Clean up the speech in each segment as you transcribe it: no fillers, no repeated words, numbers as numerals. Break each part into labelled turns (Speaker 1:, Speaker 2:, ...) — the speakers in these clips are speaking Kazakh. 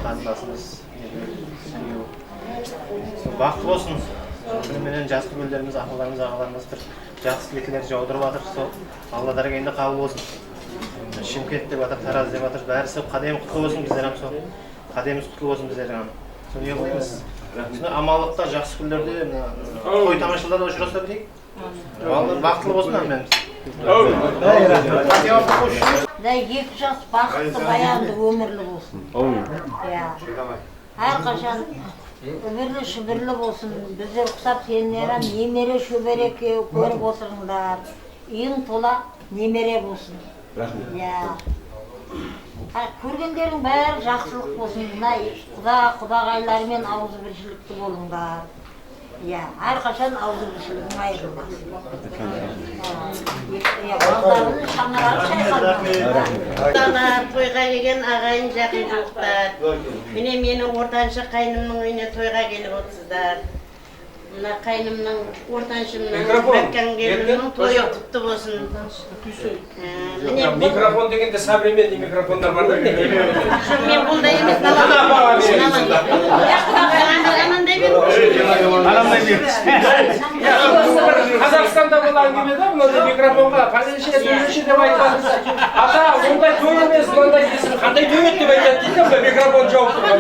Speaker 1: қарындасымыз бақытты болсын. Менен жасты көлдеріміз, ақылдарымыз, ағаларымыз жақсы тілектер жаудырып жатыр. Сол Алладарға енді қабыл болсын. Шымкент деп жатыр, Тараз деп жатыр. Бәрісі қадем құтты болсын біздер ham сол. Қадеміміз құтты болсын біздердің ham. Соны не қылмаймыз. Амалықта жақсы күндерде той тамашаларда ұшыраса білейік. Бақытлы болсын әмменіміз.
Speaker 2: Екі жас бақытты баянды өмірлі болсын. Әрқашан өмірлі шүбірлі болсын. Біздер құсап сенерен немере шөбере көріп отырыңдар. Үйің тола немере болсын. Көргендерің бәрі жақсылық болсын. Құдағайлармен ауызы біршілікті болыңдар. Әрқашан ауызы біршілігің айырылмасын. Балдарының шаңырағы шайқалмасын.
Speaker 3: Тойға келген ағайын жақын жуықтар. Міне менің ортаншы қайнымның үйіне тойға келіп отырсыздар. Мына қайнымның ортаншымның бәккен келінінің тойы құтты болсын.
Speaker 4: Микрофон дегенде современный микрофондар бар да?
Speaker 3: Мен бұлда емес,
Speaker 4: Қазақстанда бұл әңгімеде мынандай микрофонға пәленше деп айтады. Ата, ондай той емес, ондай десін, қандай той еді деп айтады дейді, микрофон жауып тұрған.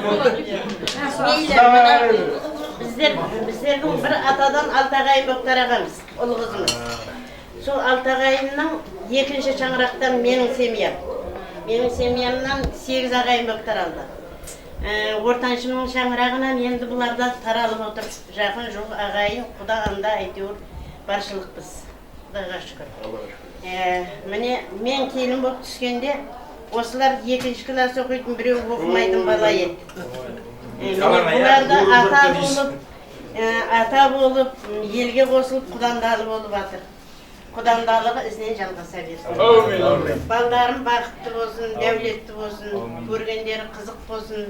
Speaker 3: Біздердің бір атадан алтағайын болып тарағанбыз, ұл қызымыз. Сол алтағайынның екінші шаңырақтан менің семьям. Менің семьямнан 8 ағайын болып таралды. Ортаншымның шаңырағынан енді бұларда таралып отыр. Жақын жоқ ағайын, құда анда әйтеуір баршылықпыз. Құдайға шүкір. Міне мен келін болып түскенде, осылар 2-ші класс оқитын, біреу оқымайтын бала еді. Бұларда ата болып, елге қосылып, құдандалы болып жатыр. Құдандалығы ізінен жалғаса берсін. Балдарым бақытты болсын, дәулетті болсын, көргендері қызық болсын.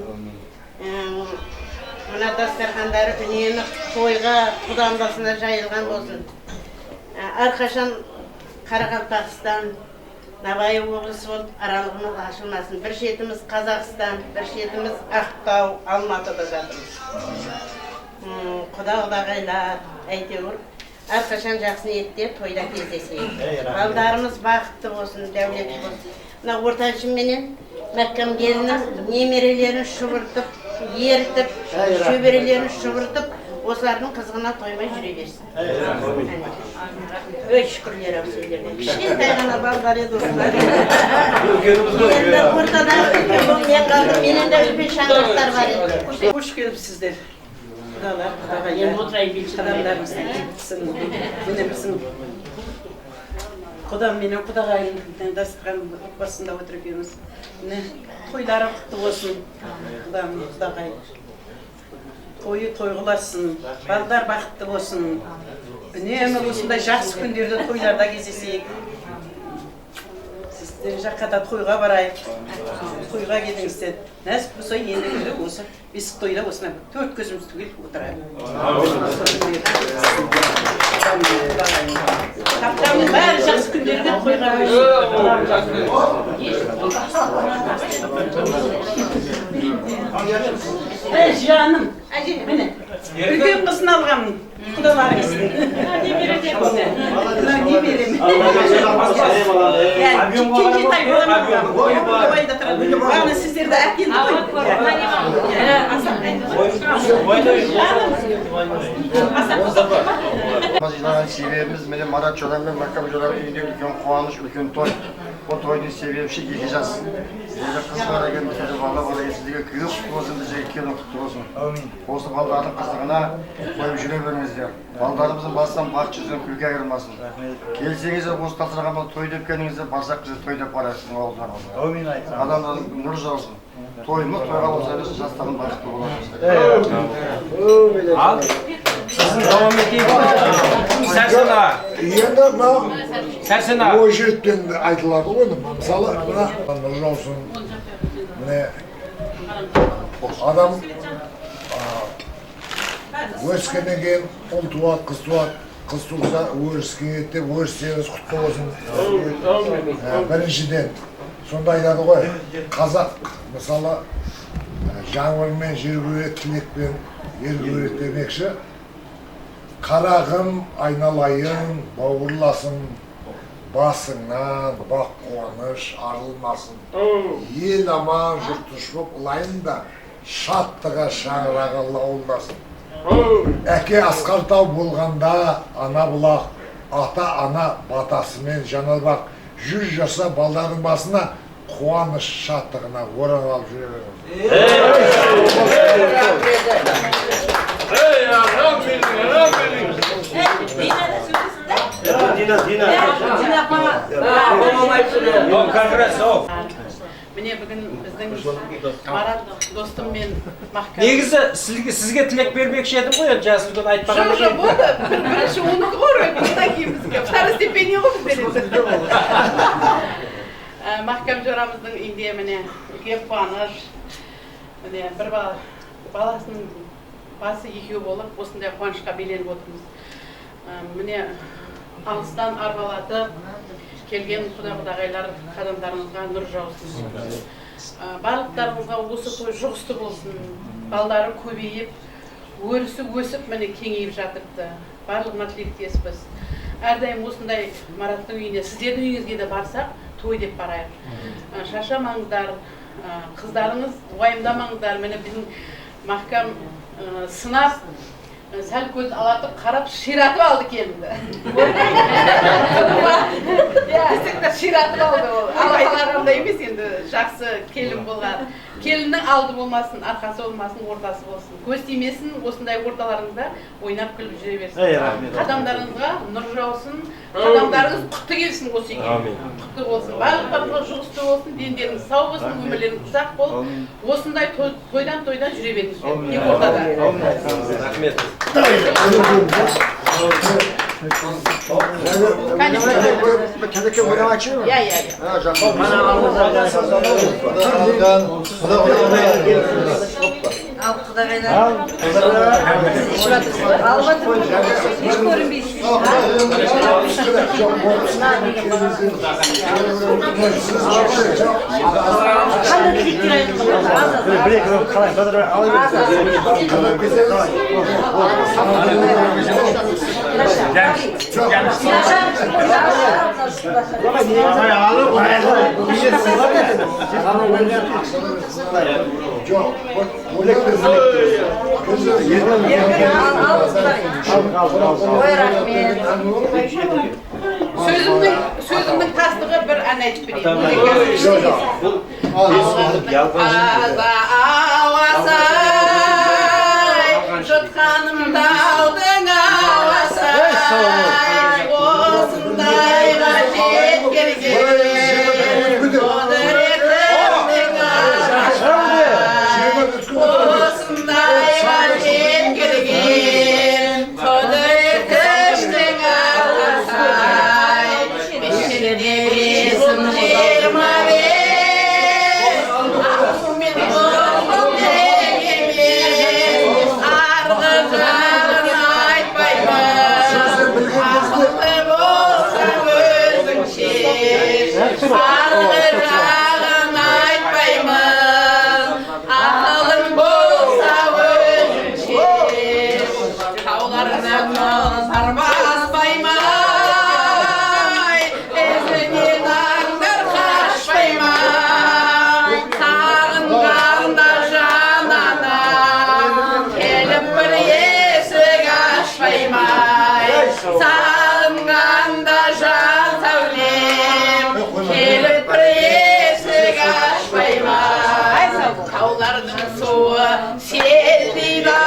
Speaker 3: Мына дастархандары үнемі тойға, құдандасына жайылған болсын. Әрқашан Қарақалпақстан, Набай облысы болып аралығымыз ашылмасын. Bir шетіміз Қазақстан, bir шетіміз Ақтау, Алматыда жатырмыз. Құдағайлар, әйтеуір, әрқашан жақсы ниетте тойда кездесейік. Балдарымыз бақытты болсын, дәулетті болсын. Мына ортаншымменен Мәккем келіннің немерелерін шұбыртып, ертіп, шөберелерін шұбыртып, осылардың қызғына тоймай жүре берсін. Өй шүкірлер ау сөйлеріне. Кішкентай ғана балдар еді осылар. Енді ортадағы үлкен бұл мен қалдым, менен де үлкен шаңырақтар бар еді.
Speaker 5: Hoş gelipsizler. Адамдарымыздың кетсін. Міне біздің құдам менен құдағайым дастархан басында отырып еміз. Тойлары құтты болсын. Құдам, құдағайым. Тойы тойғыласын, балдар бақытты болсын. Үнемі осындай жақсы күндерде тойларда кездесейік. Сіздер жаққа да тойға барайық. Тойға келіңіздер. Нәсіп болса ендігілі осы бесік тойда осына 4 көзіміз түгел отырайық. Таптамын бәрі жақсы күндерде тойға жаным, міне, үлкен қызын алғанмын, құдалары кесін. Не берем? Кенжетай боламын алғанмын, ойда тұрады. Бағына сіздерді әкелді ғой.
Speaker 6: Жиналған себебіміз менен Марат Жолан мен Мәккем Жоланның үйінде үлкен қуаныш, үлкен той. Ол тойдың себебі екі жас. Қыз бала екен, бітірді бала есіздігі күйіп құтты болсын, бізде келін құтты болсын. Осы балдардың қызығына қойып жүре беріңіздер. Балдарымыздың басынан бақ жүзген күлге айырылмасын. Келсеңіздер осы тапсырған бұл той деп келіңіздер, барсақ бізде той деп барасың ауылдарымызға. Адамдардың нұр жаусын. Тойымыз тойға болса біз жастардың бақытты боламыз.
Speaker 4: Ал, сіздің давам етейік. Сәрсена.
Speaker 7: Енді мынау
Speaker 4: Сәрсена.
Speaker 7: ой жеттен айтылады ғой. Мысалы, мына нұр жаусын. Міне адам өскеннен кейін ұл туады, қыз туады. Қыз туылса өріске деп өріссеңіз құтты болсын. Біріншіден сонда айтады ғой, қазақ мысалы жаңбырмен жер көреді, тілекпен ел көреді демекші. Қарағым айналайын, бауырласың, басыңнан бақ қуаныш арылмасын. Ел аман жұртыш боп ұлайын да, шаттыға шаңырағы лауылдасын. Әке Асқартау болғанда ана бұлақ, ата ана батасымен жаналбақ, 100 жаса балдардың басына қуаныш шаттығына орын алып жүре беремін.
Speaker 5: Міне бүгін біздің Марат достым мен Мақкам.
Speaker 4: Негізі сізге тілек бермекші едім ғой, жасы үлкен айтпағанда.
Speaker 5: Жоқ, болды. Бірінші оныкі ғой, одан кейін бізге второстепенный ғой береді. Мақкам жорамыздың үйінде міне үлкен қуаныш. Міне бір баласының басы екеу болып, осындай қуанышқа беленіп отырмыз. Міне алыстан арбалатып келген құда-құдағайлар қадамдарыңызға нұр жаусын. Барлықтарыңызға осы той жұғысты болсын. Балдары көбейіп, өрісі өсіп, міне кеңейіп жатырды. Барлығына тілектеспіз. Әрдайым осындай Мараттың үйіне, сіздердің үйіңізге де барсақ, той деп барайық. Шашамаңыздар, қыздарыңыз уайымдамаңыздар. Міне біздің Мақкам сынап, сәл көз алатып, қарап, ширатып алды келінді. Десекті ширатып алды ол. Алғаларында емес енді жақсы келін болған. Келіннің алды болмасын, арқасы болмасын, ортасы болсын. Көз тимесін, осындай орталарыңызда ойнап күліп жүре берсін. Қадамдарыңызға нұр жаусын, қадамдарыңыз құтты келсін осы екен. Құтты болсын. Барлықтарыңызға жұғысты болсын, дендеріңіз сау болсын, өмірлеріңіз ұзақ болып, осындай тойдан жүре беріңіздер. Тек ортада.
Speaker 4: Рахмет.
Speaker 6: Kendike oynama açıyor mu?
Speaker 5: Ya.
Speaker 6: Ha canım.
Speaker 2: Al kudavela. Almadım. Hiç görünmeysin.
Speaker 5: Sözümün tasdığı bir an aytып bereyim. Жұтқанымда алдың авасай, осындайға жеткерген, құдіретіңнің арқасай, осындайға жеткерген, құдіретіңнің арқасай, бешересін 25, ақымен болдың дегенмен, арғы жағын айтпаймын, ақылды болсаң өзің шеш, арғы жағын айтпаймын, ақылың болса өзің шеш, тауларынан сарбаспаймын, ізінен аңдар қашпаймын, сағынғанда жананам, келіп бір есік ашпаймын, сағынғанда жан сәулем, келіп бір есік ашпаймын, таулардың суы селдейді,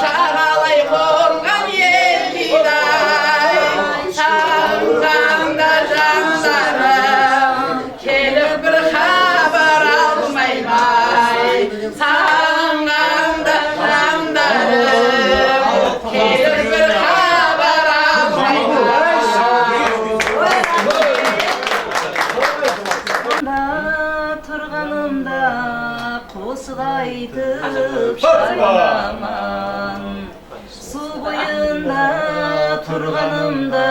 Speaker 5: жағалай қонған елдейді, сағынғанда жандарым, келіп бір хабар алмаймай, сағынғанда жандарым, келіп бір хабар алмаймай.
Speaker 2: Тұрғанымда қосық айтып шағынаман, су бойында тұрғанымда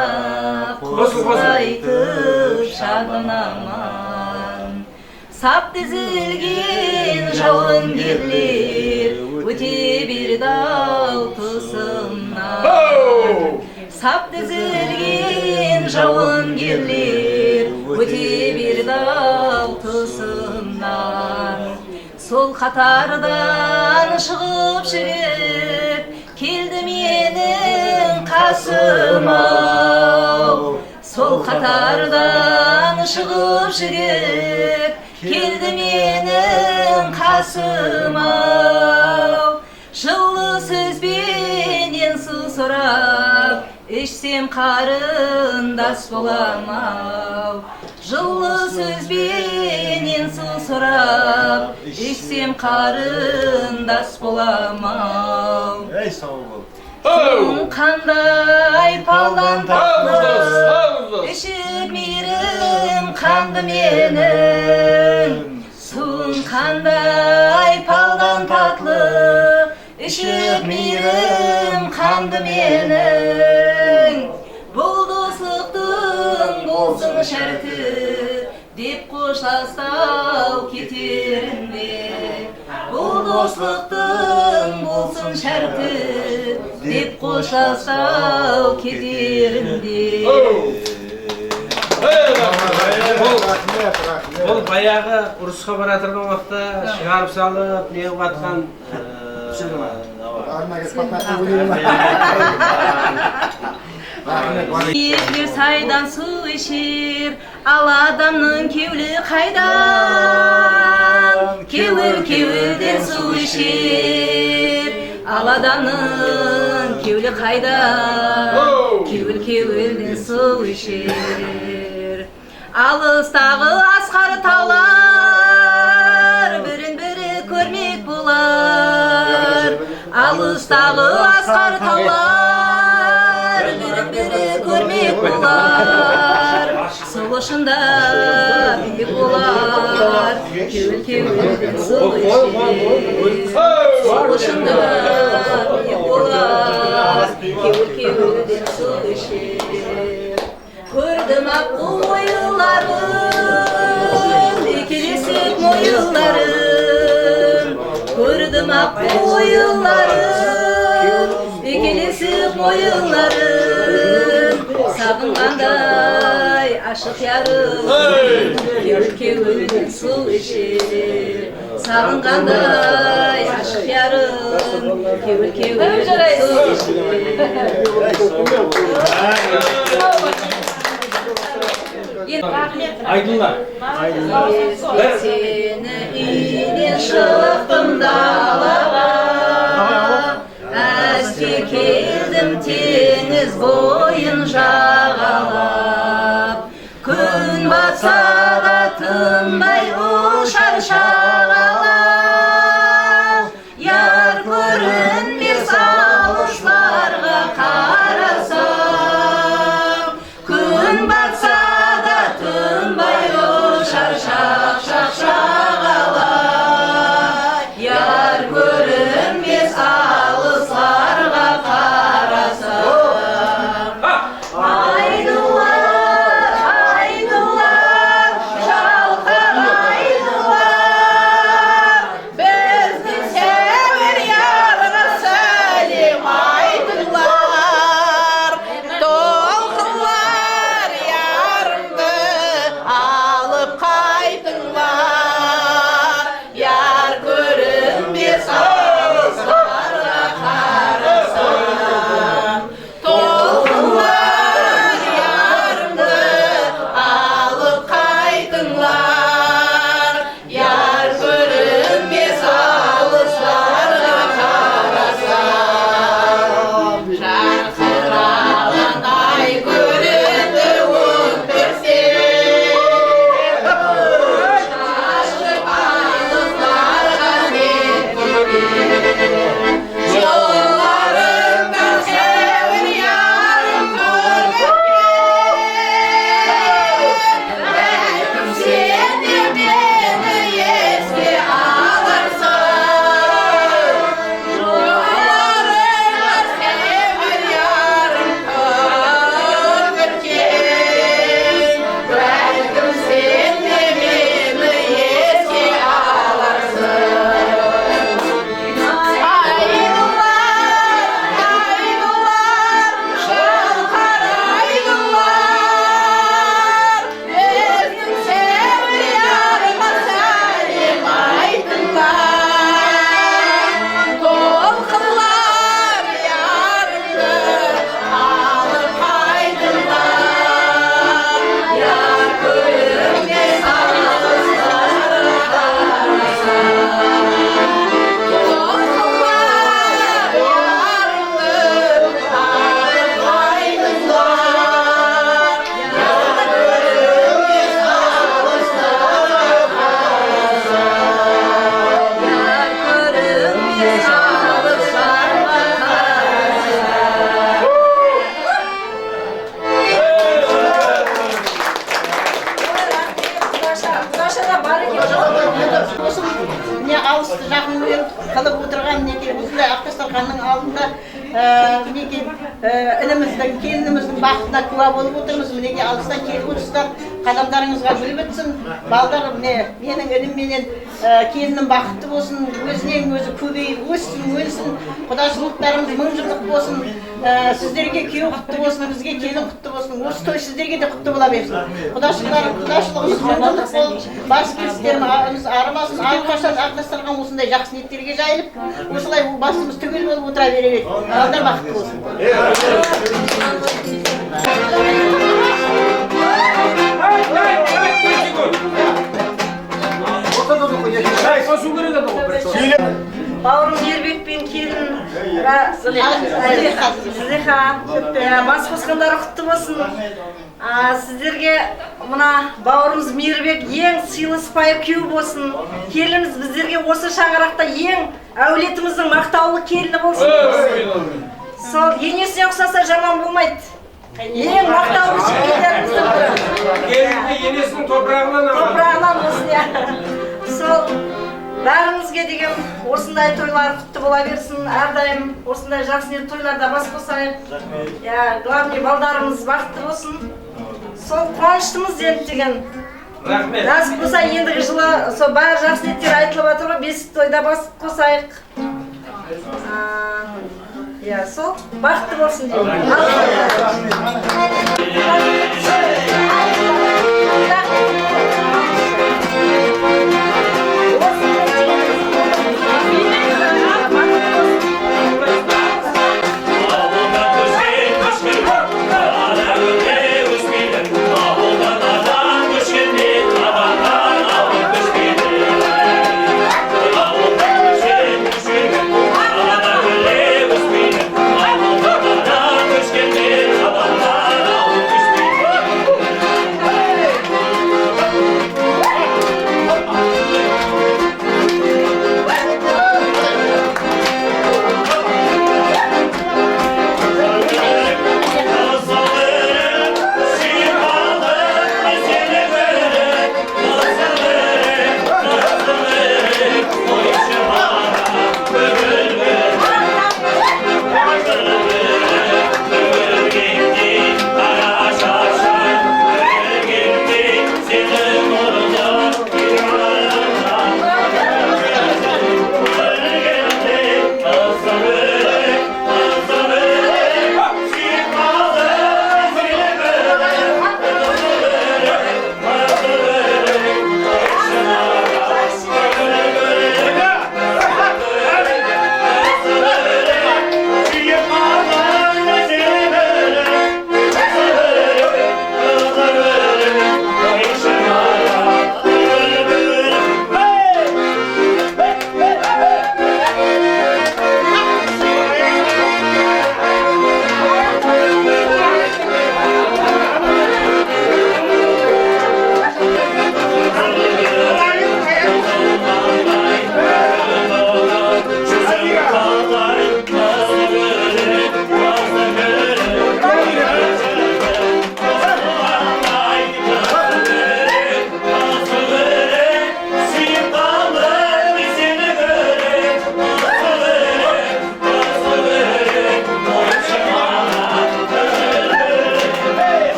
Speaker 2: қосық айтып шағынаман,
Speaker 8: Sap dizilgin jauhangirler öte bir dağ tısından. Sap dizilgin jauhangirler öte bir dağ tısından. Sol katardan шығып жүріп келді менің қасыма. Сол қатардан шығып жүріп келді менің қасыма. Жылы сөзбенен су сұрап ішсем қарындас болам-ау. Жылы сөзбенен су сұрап ішсем қарындас болам-ау.
Speaker 1: Ей сау бол.
Speaker 8: Суың қандай палдан татлы, ішіп мейірім қанды менің. Суың қандай палдан татлы, ішіп мейірім қанды менің. Бұл достықтың болсын шәрті, деп қоштастау кетерінде. Бұл достықтың болсын шәрті, деп қоштастау кетерінде.
Speaker 4: Бұл баяғы ұрысқа баратырған уақытта шығарып салып, неғып атқан
Speaker 8: Ерлер сайдан су ішер, ал адамның кеулі қайдан? Кеуілден су ішер, ал адамның кеулі қайдан? Кеуілден су ішер. Алыстағы асқар таулар бірін-бірі көрмек болар. Алыстағы асқар таулар бірін-бірі көрмек болар. Сол ұшында биік болар. Кеуілден су ішер. Сол ұшында биік болар. Кеуілден су ішер. Көрдім ақ ойыларын, екелесіп мойыларын. Көрдім ақ ойыларын, екелесіп мойыларын. Сағынғандай ашық ярым, кеуілден су ішер. Сағынғандай ашық ярым, кеуілден су ішер.
Speaker 4: Айдынlar.
Speaker 8: Сені үйден шықтым далаға, әсте келдім теңіз бойын жағалап. Күн батса да тынбай ұшар шағалап. Яр көрінбес алысларға қарасам. Күн батса тынбай ұшар шағалап. Яр көрінбес
Speaker 3: танысты жақынмен қылып отырған мінекей осындай ақ дастарханның алдында мінекей ініміздің келініміздің бақытына куә болып отырмыз. Мінекей алыстан келіп отырсыздар, қадамдарыңызға гүл бітсін. Балдар менің інім менен келінім бақытты болсын, өзінен өзі көбейіп өссін, өнсін, құдашылықтарымыз мың жылдық болсын. Сіздерге күйеу құтты болсын, бізге келін құтты болсын. Осы той сіздерге де құтты бола берсін. Құдашылығымыз мың жылдық болып, бас келістеріміз арымасын, әрқашан ақ дастархан осындай жақсы ниеттерге жайылып, осылай басымыз түгел болып отыра бере береді. Балдар бақытты болсын.
Speaker 8: Бауырым Ербек пен келін Зылиха бас қосқандары құтты болсын. Сіздерге мына бауырымыз Мейірбек ең сыйлы сыпайы күйеу болсын. Келініміз біздерге осы шаңырақта ең әулетіміздің мақтаулы келіні болсын. Сол енесіне ұқсаса жаман болмайды. Ең мақтаулы жігіттеріміздің бірі.
Speaker 4: Келінді енесінің
Speaker 8: топырағынан болсын. Сол бәріңізге деген осындай тойлар құтты бола берсін. Әрдайым осындай жақсы ниет тойларда бас қосайық. Главный балдарымыз бақытты болсын. Сол қуаныштымыз енді деген.
Speaker 4: Рахмет.
Speaker 8: Насып болса ендігі жылы сол бәрі жақсы ниеттер айтылып жатыр ғой, бесік тойда бас қосайық. Сол бақытты болсын деймін.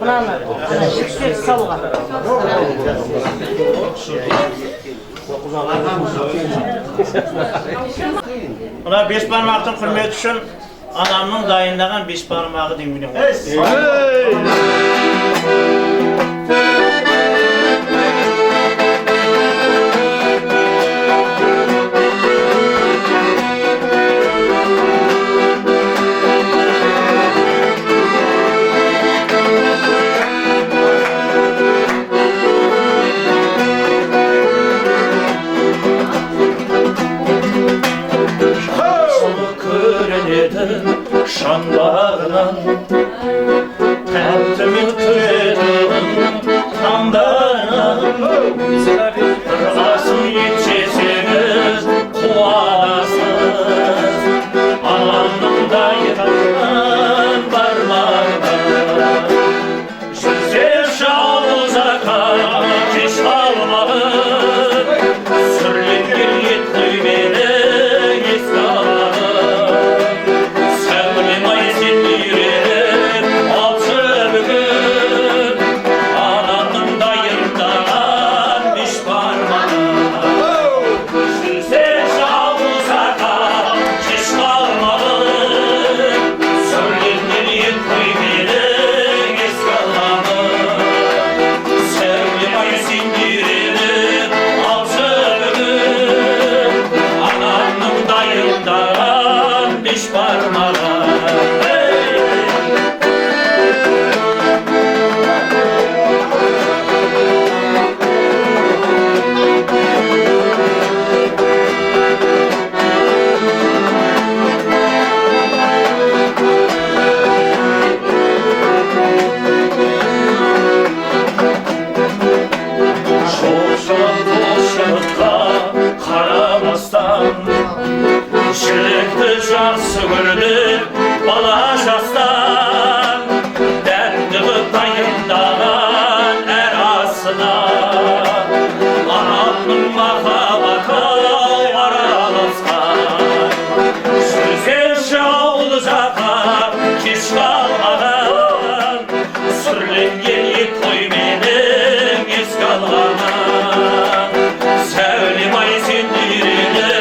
Speaker 2: Mınаны жіктеп салған.
Speaker 1: Buna 5 parmaktın hürmet üçün anamın dayınlagan 5 parmağı dinleyin.
Speaker 9: Şanlarından tertemiz kırdım kandarından Kırmasın yetişesiniz kuvalasınız Anamın da yıkanın parmağından Şüzir şal uzakar keş almalı Sürlün gül yet koy beni Şılıktı şansı gördü bana şastan Dendiği dayımdan er asına Anamın baka baka aralaskan Sözü şavlu zaka kiş kalmadan Sürlengen yet koy benim iz kalmadan Sevlim ay sindirini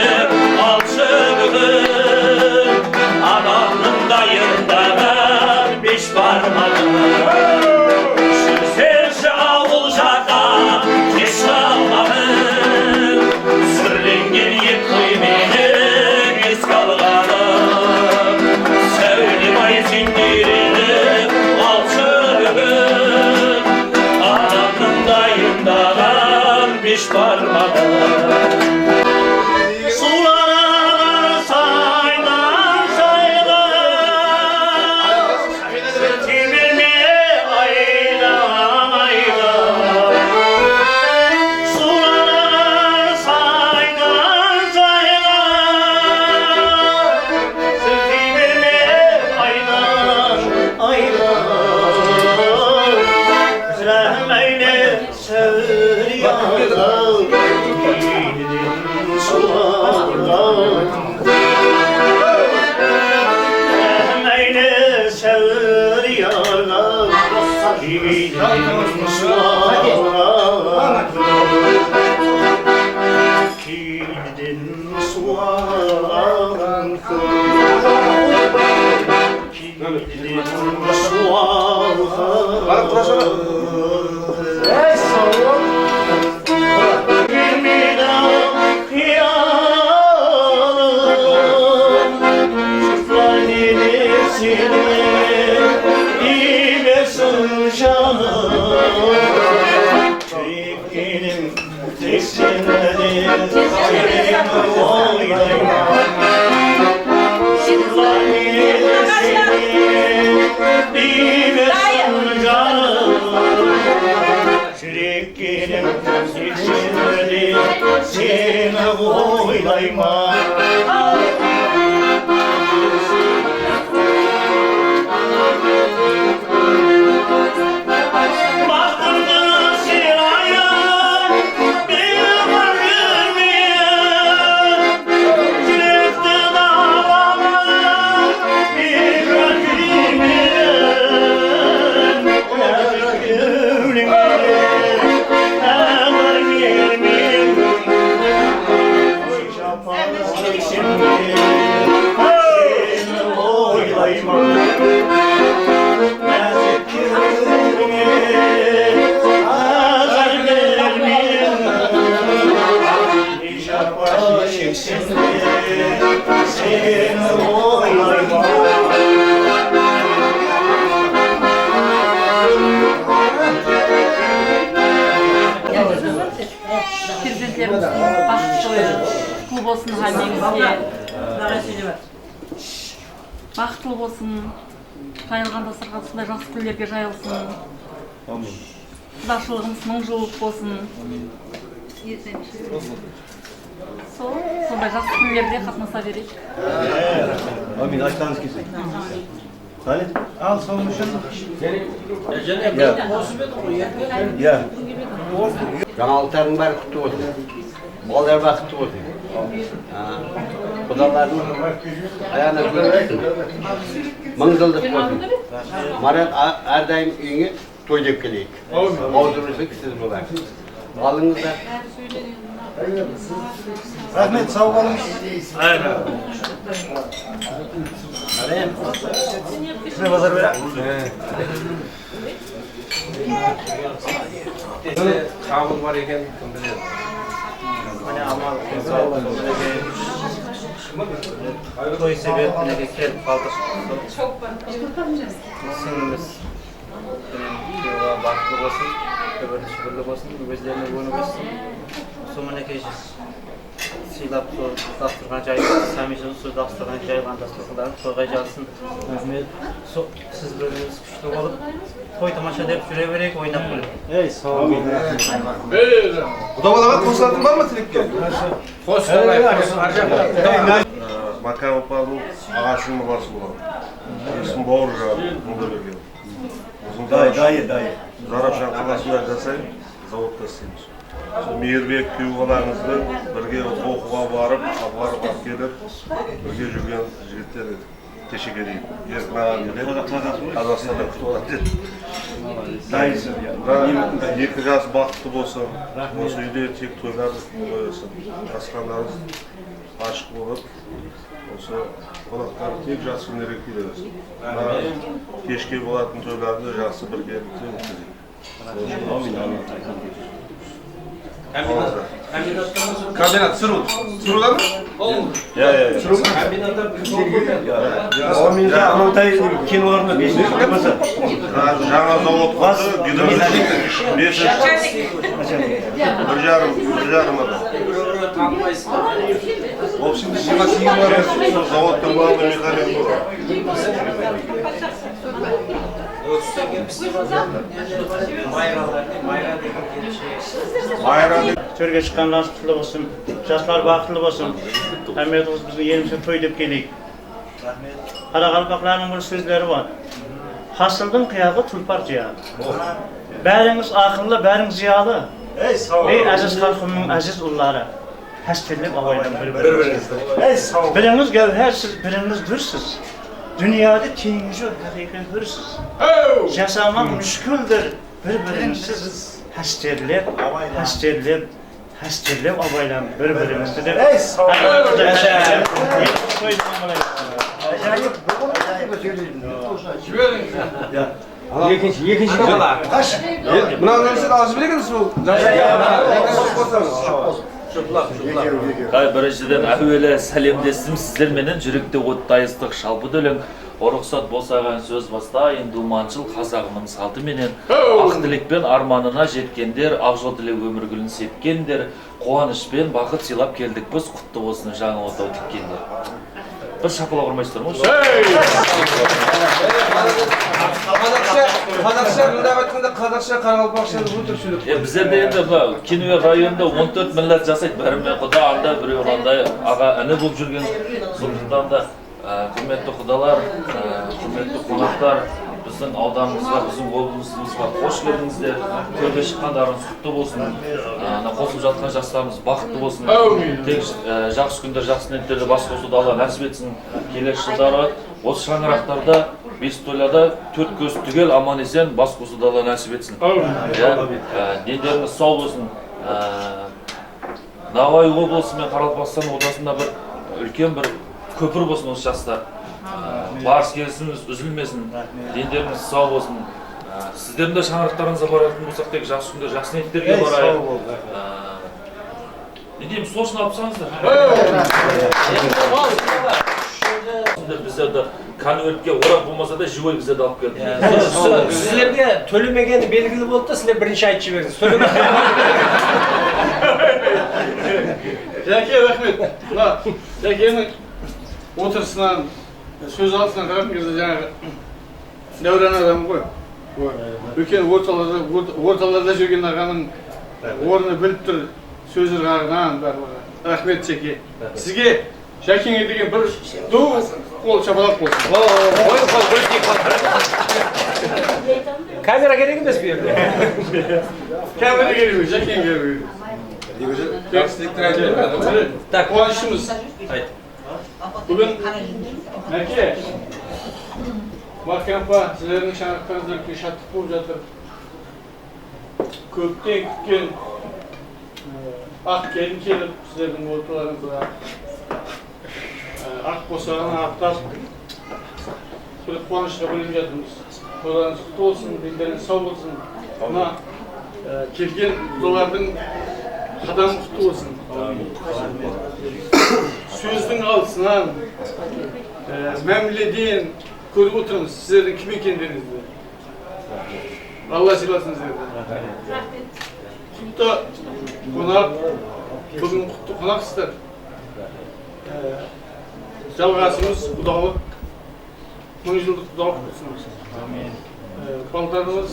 Speaker 9: Anamın dayından 5 parmağına Şüzir şavul şaka keş kalmanın Sürlengen yet koy benim iz kalganım Sevdim ay zindirini alçıgın Anamın dayından 5 parmağına Seni oylayma Dağlar
Speaker 10: Президентlerimiz бақытты болсын, халімізге бақытты болсын, жайылған дастархан сондай жақсы күндерге жайылсын. Құдашылығымыз мың жылдық болсын. Сондай жақсы күндерде қатынаса берейік.
Speaker 9: Амин, айтқаныңыз келсін. Қане?
Speaker 1: Ал сол үшін
Speaker 9: Я.
Speaker 11: Жаңалықтардың бәрі құтты болсын. Балалар бақытты болсын. Құдалардың аяғына көрсін. Мың жылдық болсын. Марат әрдайым үйіңе той деп келейік. Маузырымыздың сіз болайық. Алыңыздар.
Speaker 1: рахмет, сау болыңыз. Сізге базар берем.
Speaker 4: Қабыл бар екен, кім біледі.
Speaker 1: Міне амал, той себебіне келіп қалдық. Сіңіміз бақытты болсын, көбірді шүкірлі болсын, өздеріне өңі болсын. Сол мінекей сыйлап, дастархан жайылған, сәми сөз дастархан жайылған дастархандарын тойға жалсын. Сіз біріңіз күшті болып, той тамаша деп жүре берейік, ойнап күліп. Ей, сау болыңыз.
Speaker 4: Құдаларға қосылатын бар ма тілекке?
Speaker 12: Мака опаның ағашының барсы болады. Есім бауыр жағы мұнда берген.
Speaker 9: Дайы.
Speaker 12: Зарапшан қаласында жасайын, заводта істейміз. Мейірбек күйеуғаларыңызды бірге оқуға барып, апарып келіп, бірге жүрген жігіттер кешеге дейін. Еркін ағам келеді, Қазақстанда күтіп алады. Екі жас бақытты болсын, осы үйде тек тойлар қойылсын. Асқандарыңыз ашық болып, осы қонақтар тек жас күндерге келе берсін. Кешке болатын тойларды жақсы бірге өткізейік.
Speaker 4: Комбинат сыру. Сырудан мı?
Speaker 12: Ya.
Speaker 4: Сыру mu?
Speaker 9: Амантай кен орны
Speaker 12: Жаңа завод құрды, гидромет 1 жарым адам. В общем, заводтың барлығы механик
Speaker 1: Төрге шыққанlarınız құтты болсын, жастар бақытты болсын. Әметіміз біздің елімізге той деп келейік. Қарақалпақларының бір сөздері бар. Хасылдың қияғы тұлпар жияғы. Бәріңіз ақылlı, бәріңіз зиялы. Ей әзіз халқымның әзіз ұллары. Әстерлеп абайдан бір-біріңізді. Біріңіз гәуһәрсіз, біріңіз дүрсіз. Dünyada teyinci hakikat hırsız. Yaşamak müşküldür. Bir-birinsiz hasterlep abaylan bir-birinizde de.
Speaker 4: Екінші жала. Мынау нәрсені алып білегенсіз бұл?
Speaker 9: Біріншіден әуелі сәлемдестім сіздерменен жүректе оттайыстық шалбы өлең. Орұқсат болсаған сөз бастайын, думаншыл қазағының салты менен. Ақ тілекпен арманына жеткендер, ақ жол тілек өмір гүлін сепкендер, қуанышпен бақыт сыйлап келдік біз, құтты болсын жаңа отау тіккендер. Bir şapala vurmayızlar mı?
Speaker 4: Қазақша мында айтқанда қазақша қарақалпақша бұл түршілік.
Speaker 9: Біздерде енді Кенуер районында 14 милләт жасайды. Бәрімен құда анда, біреу андай аға іні болып жүрген. Сондықтан да құрметті құдалар, құрметті қонақтар, біздің ауданымызға, біздің облысымызға қош келдіңіздер. Төрге шыққандарыңыз құтты болсын. Қосылып жатқан жастарымыз бақытты болсын. Тек жақсы күндер, жақсы ниеттерде бас қосуды Алла нәсіп етсін. Келесі жылдары осы шаңырақтарда, бес тойларда төрт көз түгел аман есен бас қосуды Алла нәсіп етсін. Дендеріңіз сау болсын. Науаи облысы мен Қарақалпақстан облысында бір үлкен бір көпір болсын осы жастар. Барыс келісіңіз үзілмесін, дендеріңіз сау болсын. Сіздердің де шаңырақтарыңызға баратын болсақ тек жақсы күндер, жақсы ниеттерге барайық. Не деймін, сошын алып саңыздар. конвертке орап болмаса да живой кізет алып келді.
Speaker 4: Сіздерге төлемегені белгілі болды да, сіздер бірінші айтып жібердіңіз.
Speaker 13: Жәке, рахмет. Жәкенің отырысынан, сөз алысынан қараған кезде жаңағы дәурен адам ғой. Үлкен орталарда жүрген ағаның орны біліп тұр, сөзі қағынан барлығы. Рахмет Жәке. Сізге Жәкеңе деген бір ду қол шапалақ болсын.
Speaker 4: Камера керек емес bu yerде.
Speaker 13: Камера керек емес, Жәкең керек. Так, қуанышымыз. Бүгін Мәке, Маркен апа, сіздердің шаңырақтарыңызда үлкен шаттық болып жатыр. Көптен күткен ақ келін келіп, сіздердің орталарыңызға ақ босағаны ақтап, бір қуанышқа бөлініп жатырмыз. Тойларыңыз құтты болсын, дендеріңіз сау болсын. Мына келген құдалардың қадамы құтты болсын. Сөздің алысынан, мәміледен көріп отырмыз сіздердің кім екендеріңізді. Алла сыйласын сіздерді. Құтты қонақ, бүгін құтты қонақсыздар. Жалғасымыз құдалық, 1000 жылдық құдалық болсын. Балдарымыз,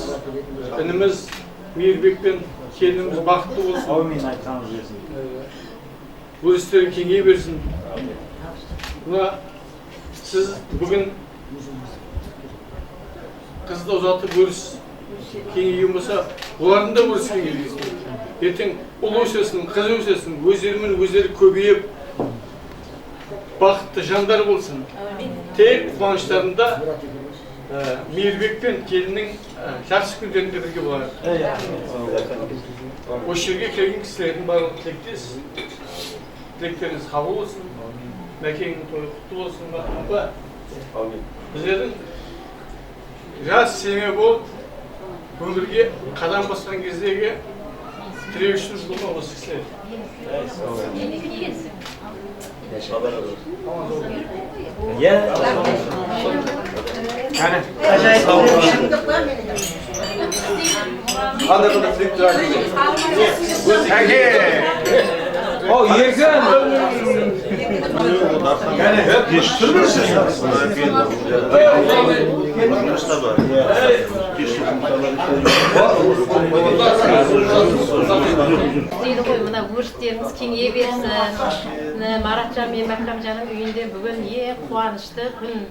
Speaker 13: ініміз Мейірбек пен келініміз бақытты болсын.
Speaker 14: Аумин айтсаңыз берсін.
Speaker 13: Өрістері кеңей берсін. Мына сіз бүгін қызды ұзатып өріс кеңейген болса, олардың да өріс кеңейген. Ертең ұл өсесін, қыз өсесін, өздерімен өздері көбейіп, бақытты жандар болсын. Тек қуаныштарында Мейірбек пен келіннің жақсы күндерінде бірге болады. Осы жерге келген кісілердің барлығы тілектес. Тілектеріңіз қабыл болсын. Мәкеңнің тойы құтты болсын. Біздердің жас семья болып, өмірге қадам басқан кездегі тіреушіміз болма осы кісілер.
Speaker 11: Қандай қандай тілектер айтыңыз?
Speaker 4: О, ерген!
Speaker 15: Дейді ғой, мына өрістеріңіз кеңейе берсін. Маратжан мен Мәкрамжанның үйінде бүгін ең қуанышты күн.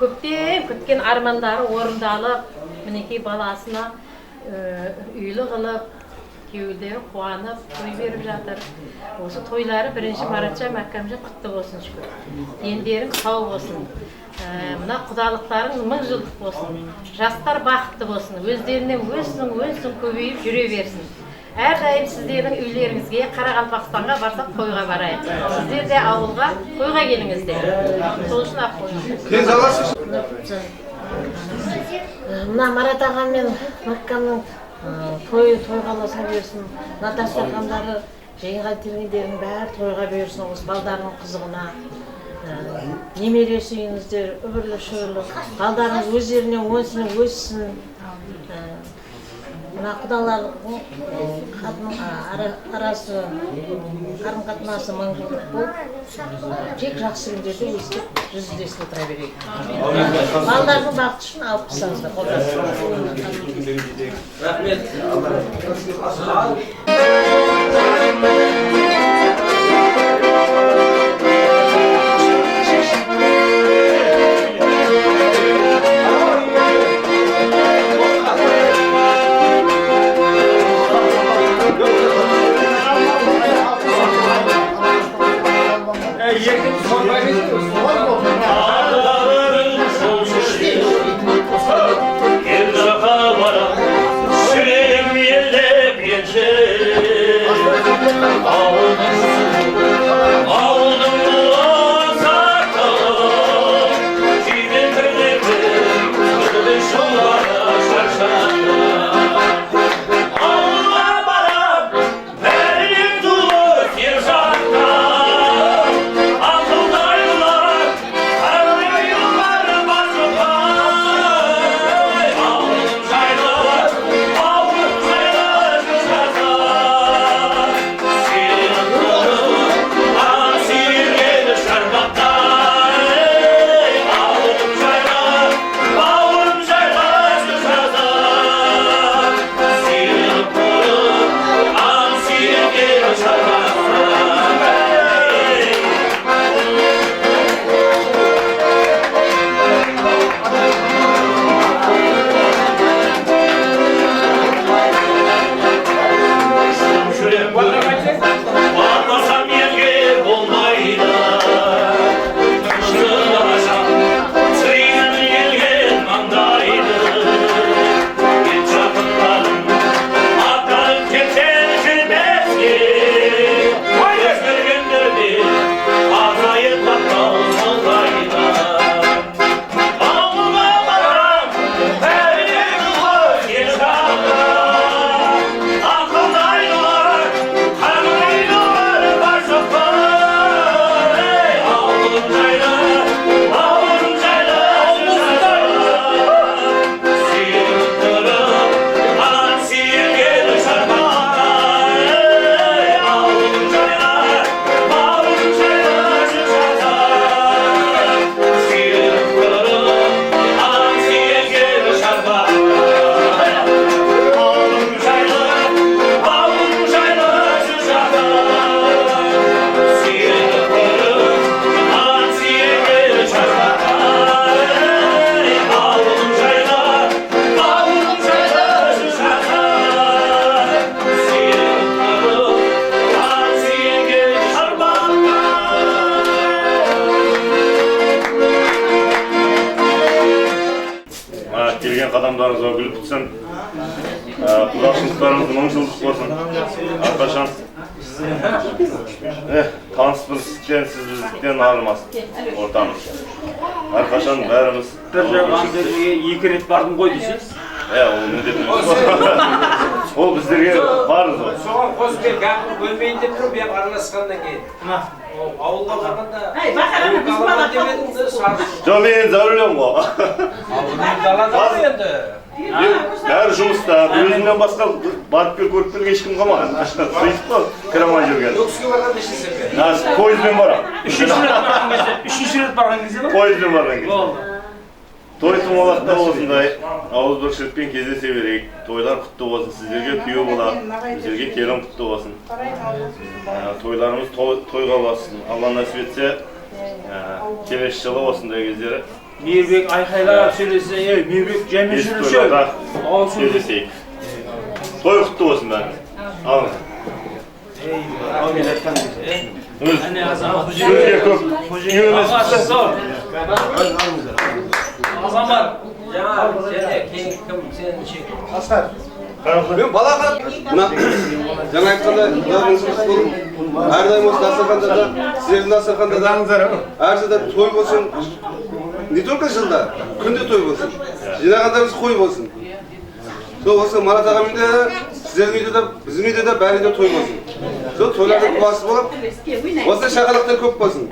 Speaker 15: Көптен күткен армандары орындалып, мінекей баласына үйлі қылып, күйеулері қуанып, той беріп жатыр. Осы тойлары бірінші Маратжан Мәкрамжан құтты болсын шүкір. Дендерің сау болсын. Мына құдалықтарың 1000 жылдық болсын. Жастар бақытты болсын. Өздерінен өссін көбейіп жүре берсін. Әрдайым сіздердің үйлеріңізге Қарақалпақстанға барсақ тойға барайық. Сіздер де ауылға тойға келіңіздер. Сол үшін ақ қойыңыз. Мына Марат ағам мен Мәккамның тойғаласа берсін. Наташа қандары жиынға келгендердің бәрі тойға берсін. Осы балдарының қызығына. Немере сүйіңіздер, үбірлі шүрлі. Балдарыңыз өздеріне өссін. Мына құдалардың арасы, қарым-қатынасы 1000 жылдық болып, тек жақсы күндерде өстіп жүздесіп отыра берейік. Балдардың бақыты үшін алып қысаңыздар, қолдасыңыздар.
Speaker 4: Рахмет.
Speaker 16: Süreyim yelle bir şey
Speaker 14: басқан қадамдарыңызға гүл бітсін. Құдашылықтарыңыз мың жылдық болсын. Әрқашан таныс білістіктен, сіз біздіктен арылмасын ортамыз. Әрқашан бәріміз...
Speaker 4: Бір жағынан жерге 2 рет бардым ғой десеңіз?
Speaker 14: Ол міндетіміз. Ол біздерге барыз ғой.
Speaker 4: Соған қосып гәпін бөлмейін деп тұрып, ем араласқаннан кейін. Ауылға барғанда...
Speaker 14: Жоқ, мен зәулем ғой.
Speaker 4: Далада ғой енді.
Speaker 14: Бәрі жұмыста, өзімнен басқа барып кел, көріп кел, ешкім қалмаған. Сөйтіп қой, кірамай жүрген.
Speaker 4: Өксіге барғанда ішесің бе?
Speaker 14: Пойызбен барам.
Speaker 4: Үшінші рет барған кезде ма?
Speaker 14: Пойызбен барған кезде. Той томалақта осындай ауызбіршілікпен кездесе берейік. Тойлар құтты болсын, сіздерге күйеу бола, сіздерге келін құтты болсын. Тойларымыз тойға бассын. Алла насіп етсе, келесі жылы осындай кездері.
Speaker 4: Мейірбек айқайлап сөйлесе, Мейірбек жәмен жүруші.
Speaker 14: Кездесейік. Той құтты болсын бәріміз. Алыңыз. Сөзге көп үйеміз
Speaker 4: Азамат, жаңа кейін кім сен шек?
Speaker 14: Асқар.
Speaker 16: Мен балаға жаңа айтқанда әрдайым осы дастарханда да, сіздердің дастарханда да, әр жылда той болсын, не только жылда, күнде той болсын, жинағандарымыз қой болсын. Сол осы Марат ағамен де, сіздердің үйде де, біздің үйде де бәрі де той болсын. Сол тойлардың құласы болып, осындай шақалықтар көп болсын.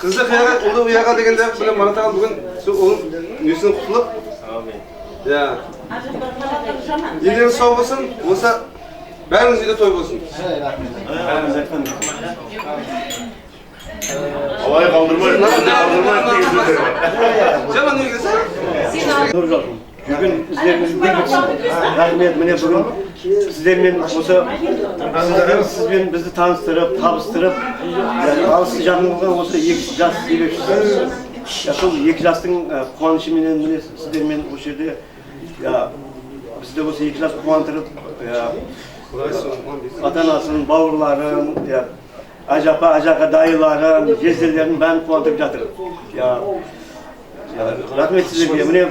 Speaker 16: Қызды қияға, ұлды ұяға дегенде, білем Марат ағам бүгін сол оның несінен құтылып, елдеріңіз сау болсын, болса бәріңіз үйде той болсын.
Speaker 14: Алай қалдырмай,
Speaker 16: жаман негізі.
Speaker 1: Бүгін сіздеріңіз рахмет, міне бүгін сіздермен осы сізбен бізді таныстырып, табыстырып, алысы жағыңызға осы 2 жас себепшісі. Сол 2 жастың қуанышыменен міне сіздермен осы жерде бізді осы 2 жас қуантырып, ата-анасын, бауырларын, ажапа, ажаға дайыларын, жезделерін бәрін қуантырып жатыр. Рахмет сіздерге. Міне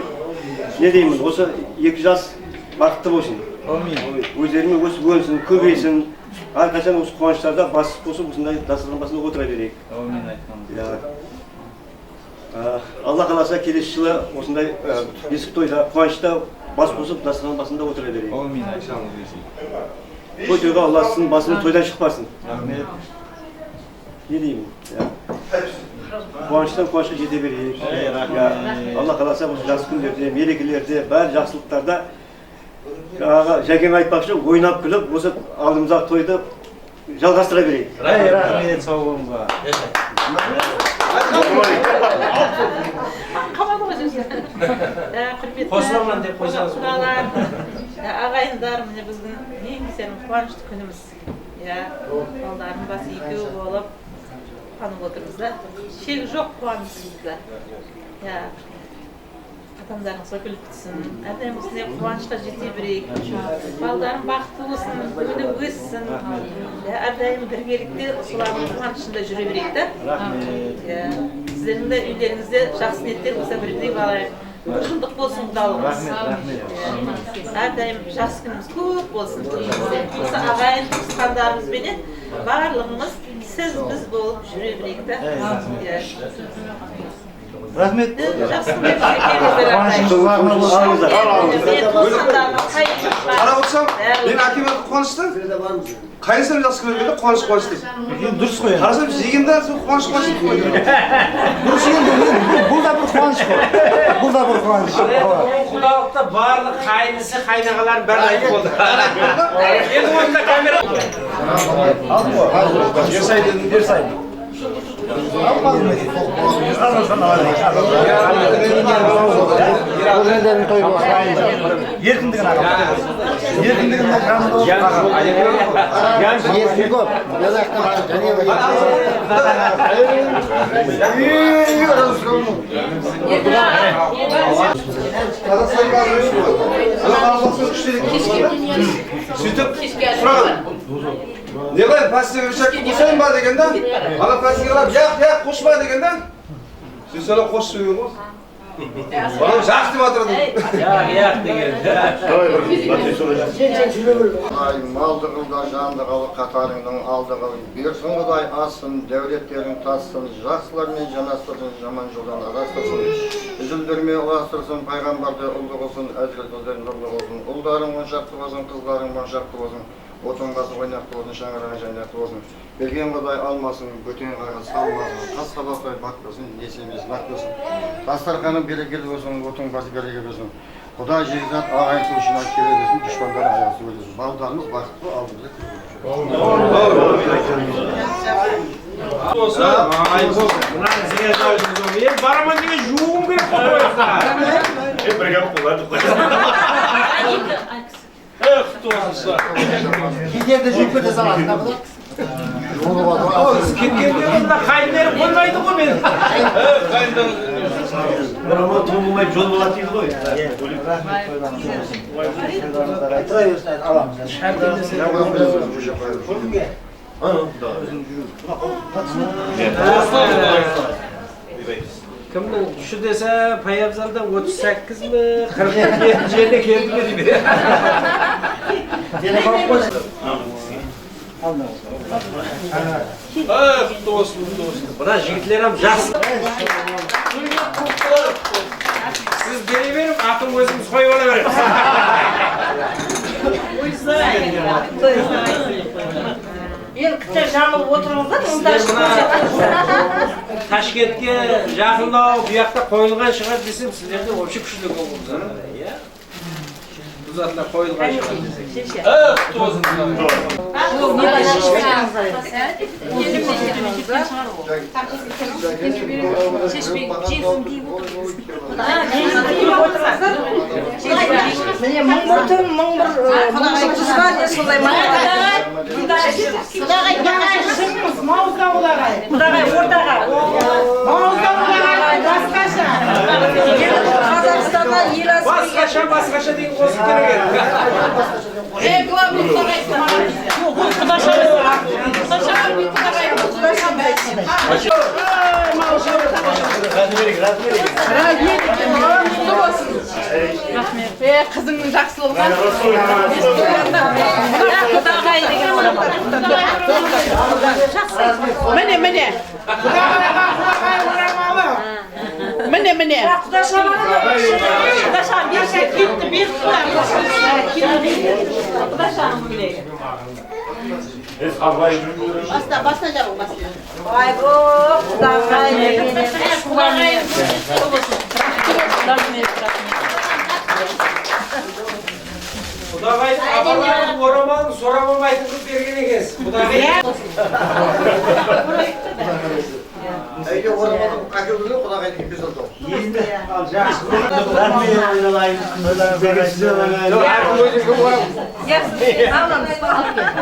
Speaker 1: не деймін, осы 2 жас бақытты болсын. Өздерімен өсіп өнсін, көбейсін. Әрқашан осы қуаныштарда бас қосып, осындай дастархан басында отыра берейік. Алла қаласа келесі жылы осындай бесік тойда, қуанышта бас қосып, дастархан басында отыра берейік. Той тойға Алласын басын тойдан шықпасын. Не деймін? Қуаныштан қуанышқа жете берейік. Алла қаласа осы жас күндерде, мерекелерде, бәр жақсылықтарда жәкең айтпақшы, ойнап күліп, осы алдымыздағы тойды жалғастыра берейік.
Speaker 4: Рахмет, сау болыңызға. Қосыламын деп қойсаңыз.
Speaker 17: Ағайындар, міне біздің ең қуанышты күніміз. Балдарының басы 2 болып қанып отырмыз да. Шек жоқ қуанышымызда. Адамдарыңыз гүл бітсін, әрдайым осындай қуанышқа жете берейік. Балдарың бақытты болсын, күні өссін. Әрдайым біргелікте солардың қуанышында жүре берейік та. Сіздердің де үйлеріңізде жақсы ниеттер болса бірдей балайық. Жылдық болсын құдалығымыз. Әрдайым жақсы күніміз көп болсын. Осы ағайын туысқандарымызбенен барлығымыз сіз біз болып жүре берейік та.
Speaker 1: Рахмет.
Speaker 16: Қарап отырсам, мен әкеме қуанышты, қайынсам жақсы көргенде қуанышты.
Speaker 1: Дұрыс қой.
Speaker 16: Қарасам, жегенде сол қуанышты қой.
Speaker 1: Дұрыс енді, бұл да бір қуаныш қой. Бұл да бір қуаныш.
Speaker 4: Құдалықта барлық қайнысы, қайнағаларын бәрі айтып болды. Енді онда камера.
Speaker 1: Ерсай. Еркіндігін аға. Еркіндігін
Speaker 16: не қылайын, пәсіге үшәк қосайын ба дегенде, ана пәсіге қарап, яқ, қошпа дегенде, сен соны қосып сөйген ғой. Bana жақсы деп атырды.
Speaker 4: Yak деген.
Speaker 6: Құдай малды қылда жанды қыл, қатарыңның алды қыл. Берсін Құдай асын, дәулеттерің тассын, жақсылармен жанастырсын, жаман жолдан адастырсын. Үзілдірме ұластырсын, пайғамбарды ұлды қылсын, әзіреттерін нұрлы қылсын. Ұлдарың оншақты болсын, қыздарың моншақты болсын. Отынғасы ойнақты болсын, шаңырағын жайнақты болсын. Берген Құдай алмасын, бөтен қайғы салмасын. Қас қабақтай батпасын, есеміз нақтысын. Дастарханың берекелі болсын, отын басы береке болсын. Құдай жегізат ағайын туышына келе берсін, дұшпандар аяқсыз өлесін. Балдарымыз бақытты алдымызда
Speaker 4: Бараман деген жуғым керек қойса.
Speaker 14: Бірге болады.
Speaker 1: Кетерді жүріп кете салатын да бұл.
Speaker 4: Кеткенде онда қайындары қоймайды ғой мен.
Speaker 1: Бірақ ол туылмай жол болады дейді ғой. Айтыра берсін, аламыз.
Speaker 4: Кімнің үші десе Паябзалдан 38 ми, 47 жерде келді ме дейді. Құтты болсын, құтты болсын. Бұда жігітлер ам жақсы. Сіз бере беріп, атын өзіміз қойып ала береміз.
Speaker 8: Ел кітер жамыл отырыңыздар, мұнда
Speaker 4: Ташкентке жақындау, бұяқта қойылған шығар десем, сіздерде вообще күшілі болыңыздар. Бұл затына қойылған шығар десем. Құтты болсын.
Speaker 8: Міне мың бір түн, мың бір жұлдызға не сондай Мауызға Құдағай. Құдағай ортаға. Мауызға Құдағай басқаша. Қазақстанда ел асып.
Speaker 4: Басқаша деген қосып керек.
Speaker 17: Главный Құдағай. Құдаша. Қызыңның жақсылығына. Міне. Міне.
Speaker 8: Құдаша
Speaker 3: Баста жабу, баста.
Speaker 8: Айго, Құдағай.
Speaker 4: Құдағайдың орамалын сорамамайтын қып берген екенсіз. Құдағай.
Speaker 6: Әйде орамалдың қақылығы Құдағайдың біз олды.
Speaker 1: Енді жақсы көрдік, рахмет айналайын.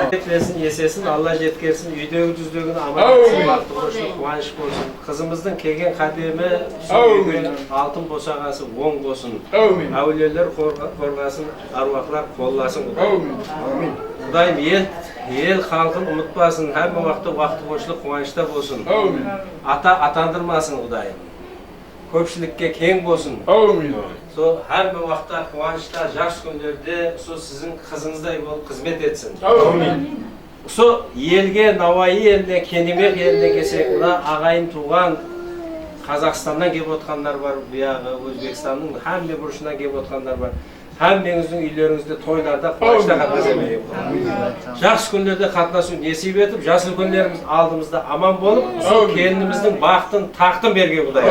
Speaker 4: Жеткерсін, есесін, Алла жеткерсін, үйдегі жүздегін аман бақытты болсын, қуаныш болсын. Қызымыздың келген қадемі алтын босағасы оң болсын. Әулиелер қорғасын, аруақлар қолласын. Құдайым ел халқын ұмытпасын, әрбір уақытты қошылық қуанышта болсын. Ата атандырмасын Құдайым. Көпшілікке кең болсын. Сол әрбір уақытта қуанышта, жақсы күндерде сол сіздің қызыңыздай болып қызмет етсін. Сол елге, Науаи еліне, Кенемек еліне келсек, мына ағайын туған Қазақстаннан келіп отқандар бар, бұяғы Өзбекстанның һәмме бұрышынан келіп отқандар бар. Әммеңіздің үйлеріңізде, тойларда, қуанышта қатынасып, жақсы күндерде қатынасу несіп етіп, жасыл күндеріміз алдымызда аман болып, сол келініміздің бақытын, тақтын берген Құдай.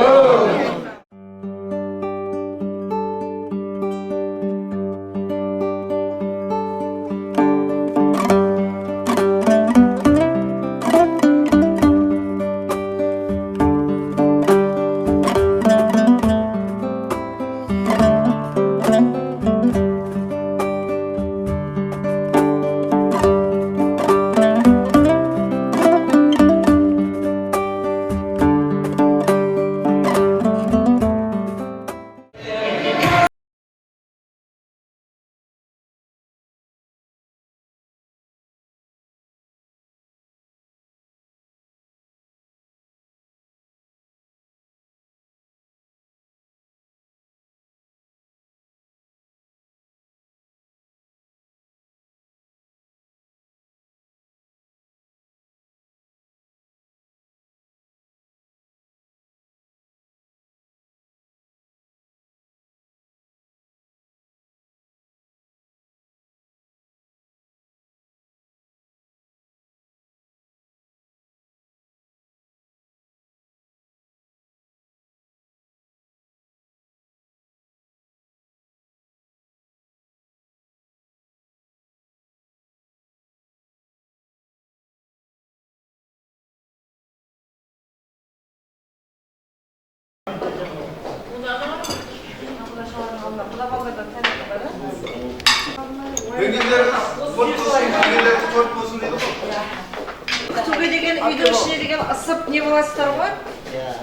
Speaker 8: үйдің ішіне деген ысып не боласыздар ғой.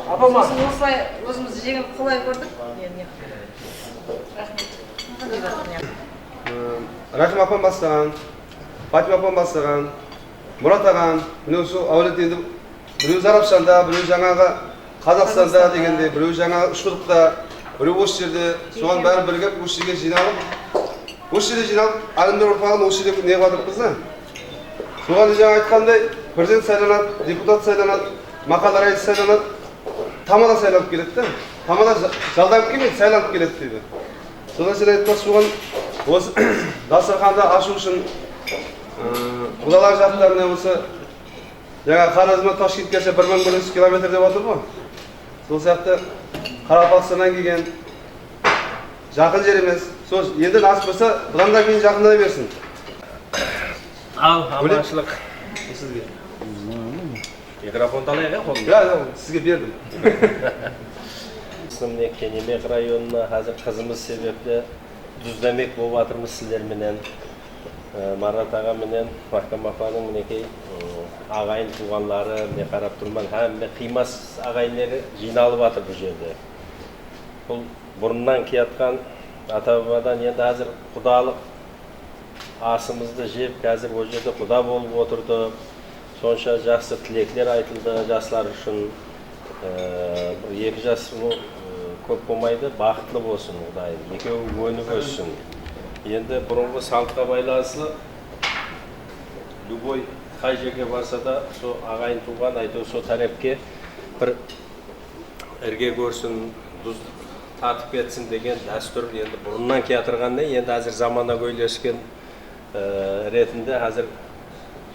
Speaker 8: Сосын осылай өзімізді жеңіл қолай көрдік.
Speaker 16: Рахим апам бастаған, Фатима апам бастаған, Мұрат ағам, міне осы әулет енді біреу Зарапшанда, біреу жаңағы Қазақстанда дегенде, біреу жаңағы Үшқұдықта, біреу осы жерде, соған бәрі бірігіп осы жерге жиналып, әлімдер ұрпағын осы жерде не қылатырмыз да? Соған жаңа айтқандай, президент сайланады, депутат сайланады, мақал райысы сайланады, тамада сайланып келеді да. Тамада жалданып келмейді, сайланып келеді дейді. Содан сен айтпас соған осы дастарханды ашу үшін құдалар жақтарына осы жаңа Қаразман Ташкентке 1100 километр деп отыр ғой. Сол сияқты Қарақалпақстаннан келген жақын жер емес. Сол енді насып болса, бұдан да кейін жақындай берсін.
Speaker 4: Ал, аманшылық сізге. Микрофонды алайық, қолымда.
Speaker 16: Сізге бердім.
Speaker 4: Міне Кенемек районына қазір қызымыз себепті дүздемек болып жатырмыз сіздерменен. Марат аға менен Махкам апаның мінекей ағайын туғанлары, міне қарап тұрман, һәм қимас ағайындары жиналып жатыр бұл жерде. Бұл бұрыннан келатқан ата-бабадан енді қазір құдалық асымызды жеп, қазір ол жерде құда болып отырды. Сонша жақсы тілектер айтылды жастар үшін. Екі жас көп болмайды, бақытлы болсын Құдайым. Екеуі өніп өссін. Енді бұрынғы салтқа байланысты любой қай жерге барса да, сол ағайын туған айту сол тарапке бір ірге көрсін, тұз татып кетсін деген дәстүр енді бұрыннан келатырғанда, енді әзір замана көйлескен ретінде қазір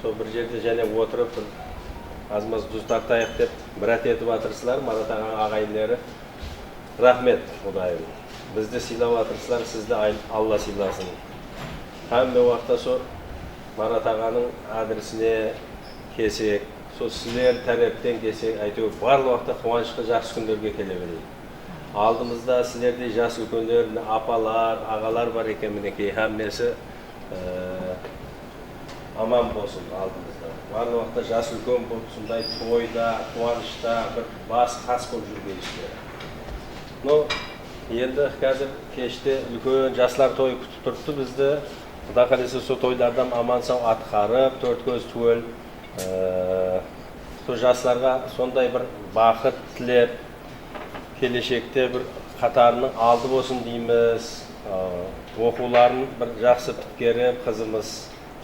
Speaker 4: сол бір жерде және отырып аз-маз тұз тартайық деп бірат етіп жатырсыздар, Марат ағайындары. Рахмет, Құдайым. Бізді сыйлап жатырсыздар, сізді Алла сыйласын. Әмбе уақытта сол Марат ағаның адресіне келсек, сол сіздер тәрептен келсек, әйтеуір барлық уақытта қуанышқа жақсы күндерге келе берейік. Алдымызда сіздердей жас үлкендер, апалар, ағалар бар екен мінекей, әмбесі аман болсын алдымызда. Барлық уақытта жас үлкен болып, сондай тойда, қуанышта бір бас қас болып жүргейсіздер. Енді қазір кеште үлкен жастар той күтіп тұрыпты бізді. Құда қаласа сол тойлардан аман сау атқарып, төрт көз түгел сол жастарға сондай бір бақыт тілеп, келешекте бір қатарының алды болсын дейміз. Оқуларын бір жақсы біткеріп, қызымыз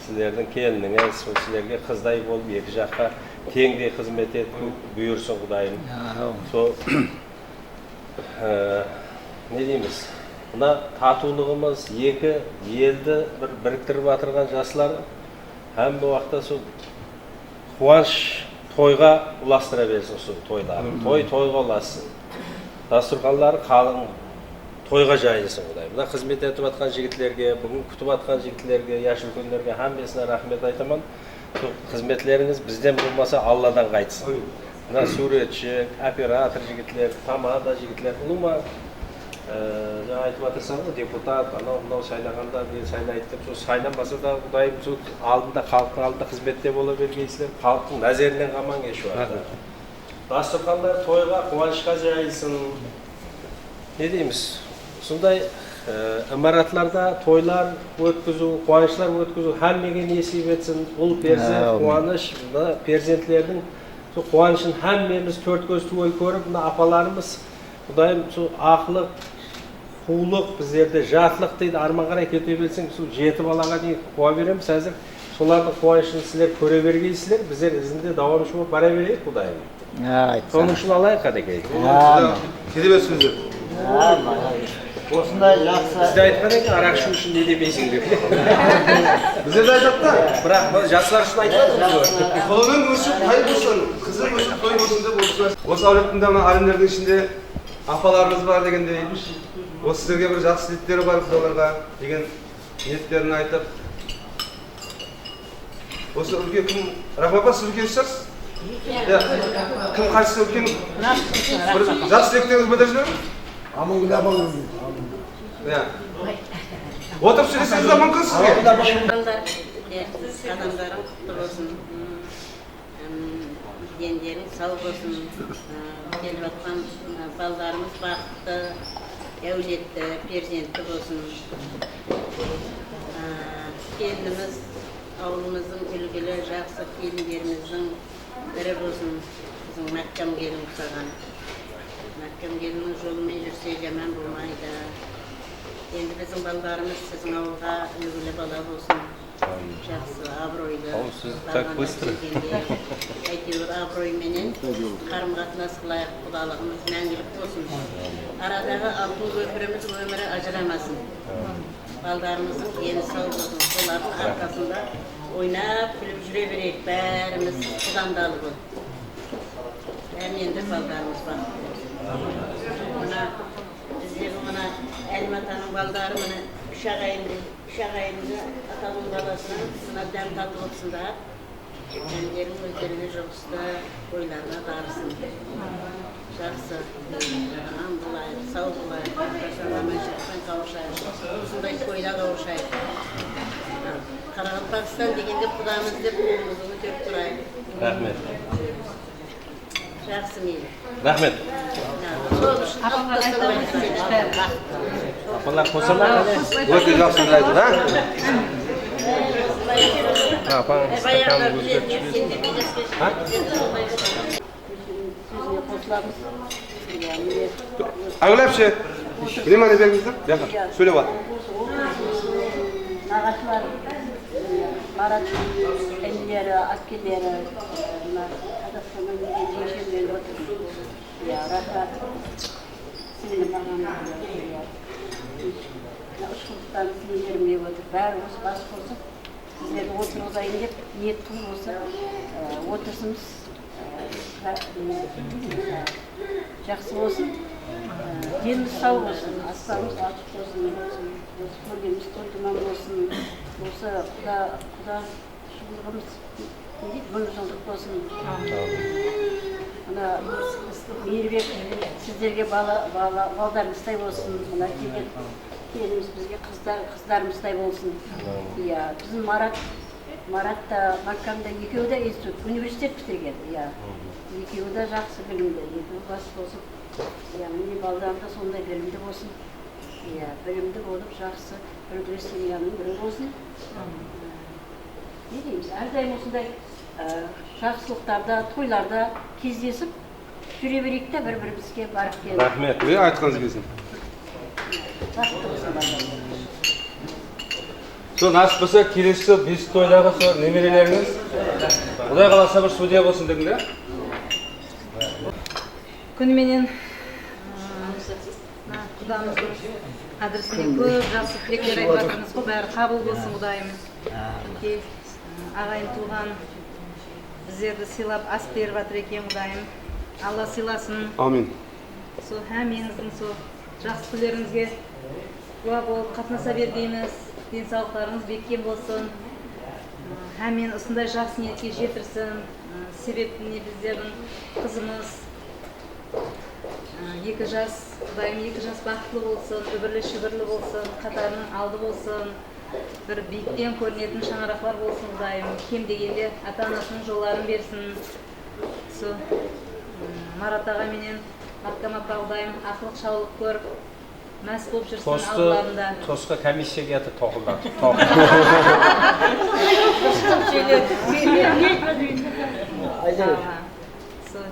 Speaker 4: сіздердің келініңіз, сіздерге қыздай болып екі жаққа теңдей қызмет етіп бұйырсын Құдайым. Сол не дейміз? Мына татулығымыз екі елді бір біріктіріп жатырған жастар әмбе уақытта сол қуаныш тойға ұластыра берсін сол тойларын. Тойға ұлассын. Дастархандары қалың тойға жайылсын Құдай. Мына қызмет етіп жатқан жігітлерге, бүгін күтіп жатқан жігітлерге, яш үлкендерге әмбесіне рахмет айтамын. Қызметлеріңіз бізден болмаса Алладан қайтсын. Мына суретші, оператор жігітлер, тамада жігітлер, ұлыма жаңа айтып жатырсам ғой, депутат, анау сайлағанда сайлайды деп, сол сайланбаса да Құдайым сол алдында, халықтың алдында қызметте бола бергейсіздер, халықтың нәзерінен қаман кешіп жатыр. Дастархандар тойға, қуанышқа жайылсын. Не дейміз? Сондай имаратларда тойлар өткізу, қуанышлар өткізу, әммеге несіп етсін, ұл перзент, қуаныш, перзентлердің қуанышын әммеміз төрт көз туой көріп, апаларымыз Құдайым сол ақылық, қулық, біздерде жатлық дейді, арман қарай кете берсең, сол жеті балаға дейін қуа береміз әзір. Солардың қуанышын сіздер көре бергейсіздер, біздер ізінде давамшы болып бара берейік Құдайым. Соның үшін алайық қадекей.
Speaker 16: Керемет сөздер.
Speaker 1: Осындай жақсы.
Speaker 4: Бізде айтқан екен, арақ ішу үшін не демейсің деп.
Speaker 16: Біздерде айтады да.
Speaker 4: Бірақ жастар үшін айтады.
Speaker 16: Қолымен өсіп, тай болсын, қызы өсіп, той болсын деп осылай. Осы әулеттің әлімдердің ішінде апаларымыз бар дегендей, осы сіздерге бір жақсы ниеттері бар оларға деген ниеттерін айтып. Осы үлкен кім? Рахым апа, сіз үлкен шығарсыз? Кім қайсысы үлкен? Бір жақсы ниеттеріңізді білдіріп жіберіңіз?
Speaker 7: Амангүл апаңыз.
Speaker 16: Отырып сөйлесеңіз де мүмкін сізге.
Speaker 3: Адамдарың құтты болсын. Dendерің сау болсын. Келіп жатқан балдарымыз бақытты, әулетті, перзентті болсын. Келініміз ауылымыздың үлгілі, жақсы келіндеріміздің бірі болсын. Біздің Мәккам келін ұқсаған. Мәккам келіннің жолымен жүрсе жаман болмайды. Енді біздің балдарымыз сіздің ауылға үлгілі бала болсын. Жақсы, абыройлы.
Speaker 16: Так быстро.
Speaker 3: Әйтеуір абыройменен қарым-қатынас қылайық, құдалығымыз мәңгілік болсын. Арадағы алтын көпіріміз өмірі ажырамасын. Балдарымыздың дені сау болсын. Солардың арқасында ойнап, күліп жүре берейік. Бәріміз құдандалы бол. Әменді балдарымыз бар. Біздегі мына Әлматаның балдары мына үш ағайынды атаның баласынан мына дәм татып отырсыңдар. Әндерің өздеріне жұғысты, ойларына дарысын. Жақсы, аман болайық, сау болайық, аман-шақпен қауышайық, осындай тойда қауышайық. Қарақалпақстан дегенде құдамыз деп қолымызды көтеріп тұрайық.
Speaker 16: Рахмет.
Speaker 3: Жақсы мейлі.
Speaker 16: Рахмет. Апалар қосылар өте жақсы айтты, да? Апаң стаканды өзгертіп Әулепші, внимание беріңіздер. Сөйлеп at.
Speaker 3: Нағашылар, Марат әнелері, әпкелері, Қазақстаннан келген жеңшелері отыр. Рахат, сіңілім ағамыз. Ұшқылықтан сіңілерім деп отыр. Бәрі осы бас қосып, сіздерді отырғызайын деп ниет қылып осы отырсымыз жақсы болсын. Деніміз сау болсын, аспанымыз ашық болсын, осы көргеніміз той-томан болсын, осы құдашылығымыз мың жылдық болсын. Мына Мейірбек сіздерге балдарымыздай болсын, мына келген келініміз бізге қыздарымыздай болсын. Біздің Марат та, Маккам да екеуі де институт, университет бітірген. Екеуі де жақсы білімді, екеуі бас қосып. Міне балдарым да сондай білімді болсын. Білімді болып жақсы үлгілі семьяның бірі болсын. Не дейміз, әрдайым осындай жақсылықтарда, тойларда кездесіп жүре берейік те бір-бірімізге барып келіп.
Speaker 16: Рахмет, айтқаныңыз келсін. Сол насып болса, келесі жыл бесік тойдағы сол немерелеріңіз Құдай қаласа бір судья болсын дегіңдер.
Speaker 10: Күніменен Құдамыздың адресіне көп жақсы тілектер айтып жатырмыз ғой, бәрі қабыл болсын Құдайым. Ағайын туған біздерді сыйлап ас беріп жатыр екен Құдайым. Алла сыйласын.
Speaker 16: Амин.
Speaker 10: Сол әмеңіздің сол жақсы күлеріңізге куә болып қатынаса бергейміз. Денсаулықтарыңыз бекем болсын. Әмен осындай жақсы ниетке жетірсін. Себебіне біздердің қызымыз 2 жас, Құдайым 2 жас бақытлы болсын, үбірлі-шүбірлі болсын, қатарының алды болсын. Бір биіктен көрінетін шаңырақлар болсын Құдайым. Кем дегенде ата-анасының жолдарын берсін. Марат аға менен Маккам апа Құдайым ақылық шаулық көріп, мәс болып жүрсін алдыларында.
Speaker 4: Tosqa komissiyaga yatib to'qildi.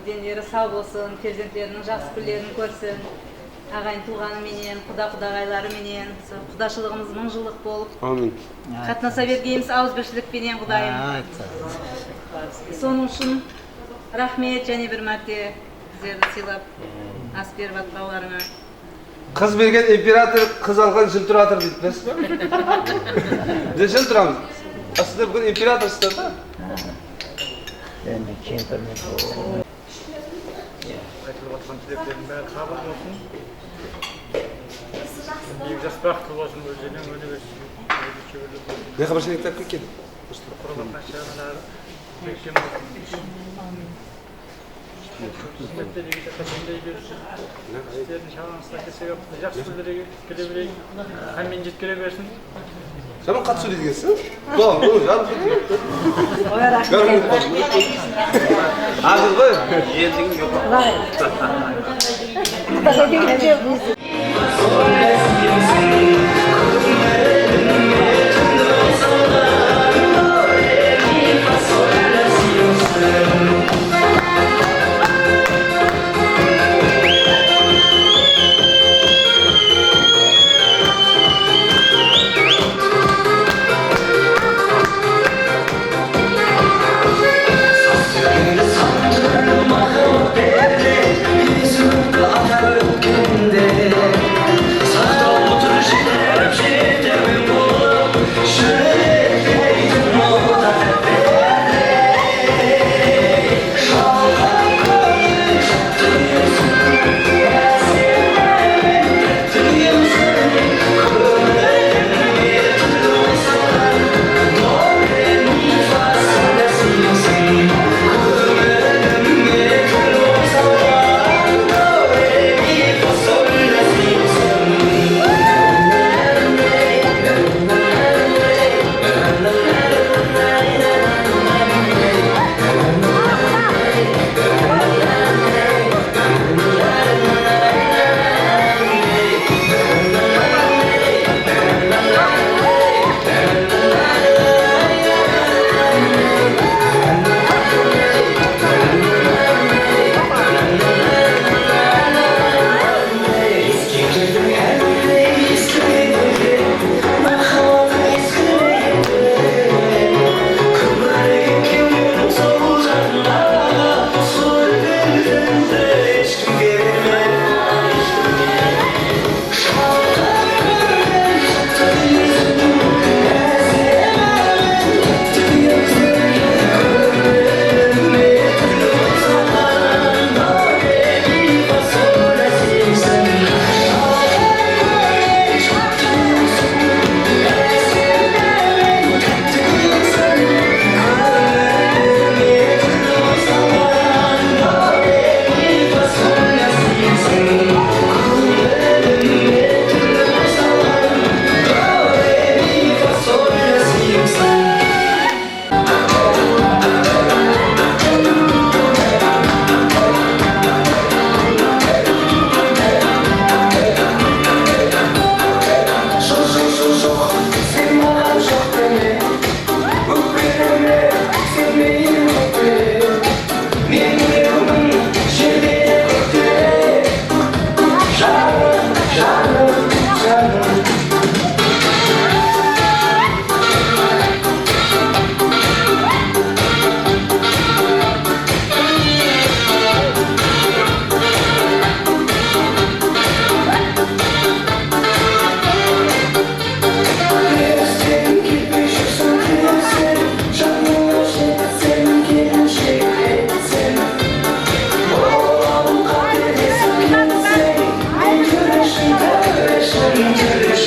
Speaker 10: Денлері сау болсын, перзенттерінің жақсы күндерін көрсін. Ағайын туғаны менен, құда-құдағайлары менен, құдашылығымыз 1000 жылдық болып.
Speaker 16: Амин.
Speaker 10: Қатынаса бергеніміз ауызбіршілікпенен Құдайым. Соның үшін рахмет және бір мәрте біздерді сыйлап ас беріп атқауларыңа.
Speaker 16: Қыз берген император, қыз алған жыл тұратыр дейді, білесіз бе? Біз жыл тұрамыз. Сіздер бүгін императорсыздар да?
Speaker 1: Енді кемпірмен айтылып жатқан тілектердің бәрі қабыл болсын. Екі жас бақытты болсын, өздерінің өне берсін.
Speaker 16: Ne kadar şey ekler ki?
Speaker 1: Құрылған шағынағы бекем болсын. Қызметтерді қашандай берсін. Істердің шағанысына кесек жақсы білдіре берейік. Әмен жеткіре берсін.
Speaker 16: Zaman kaç söyledi gelsin? Doğru, doğru. Yarım söyledi. Ağzı koy. Yendiğin yok.
Speaker 18: Generation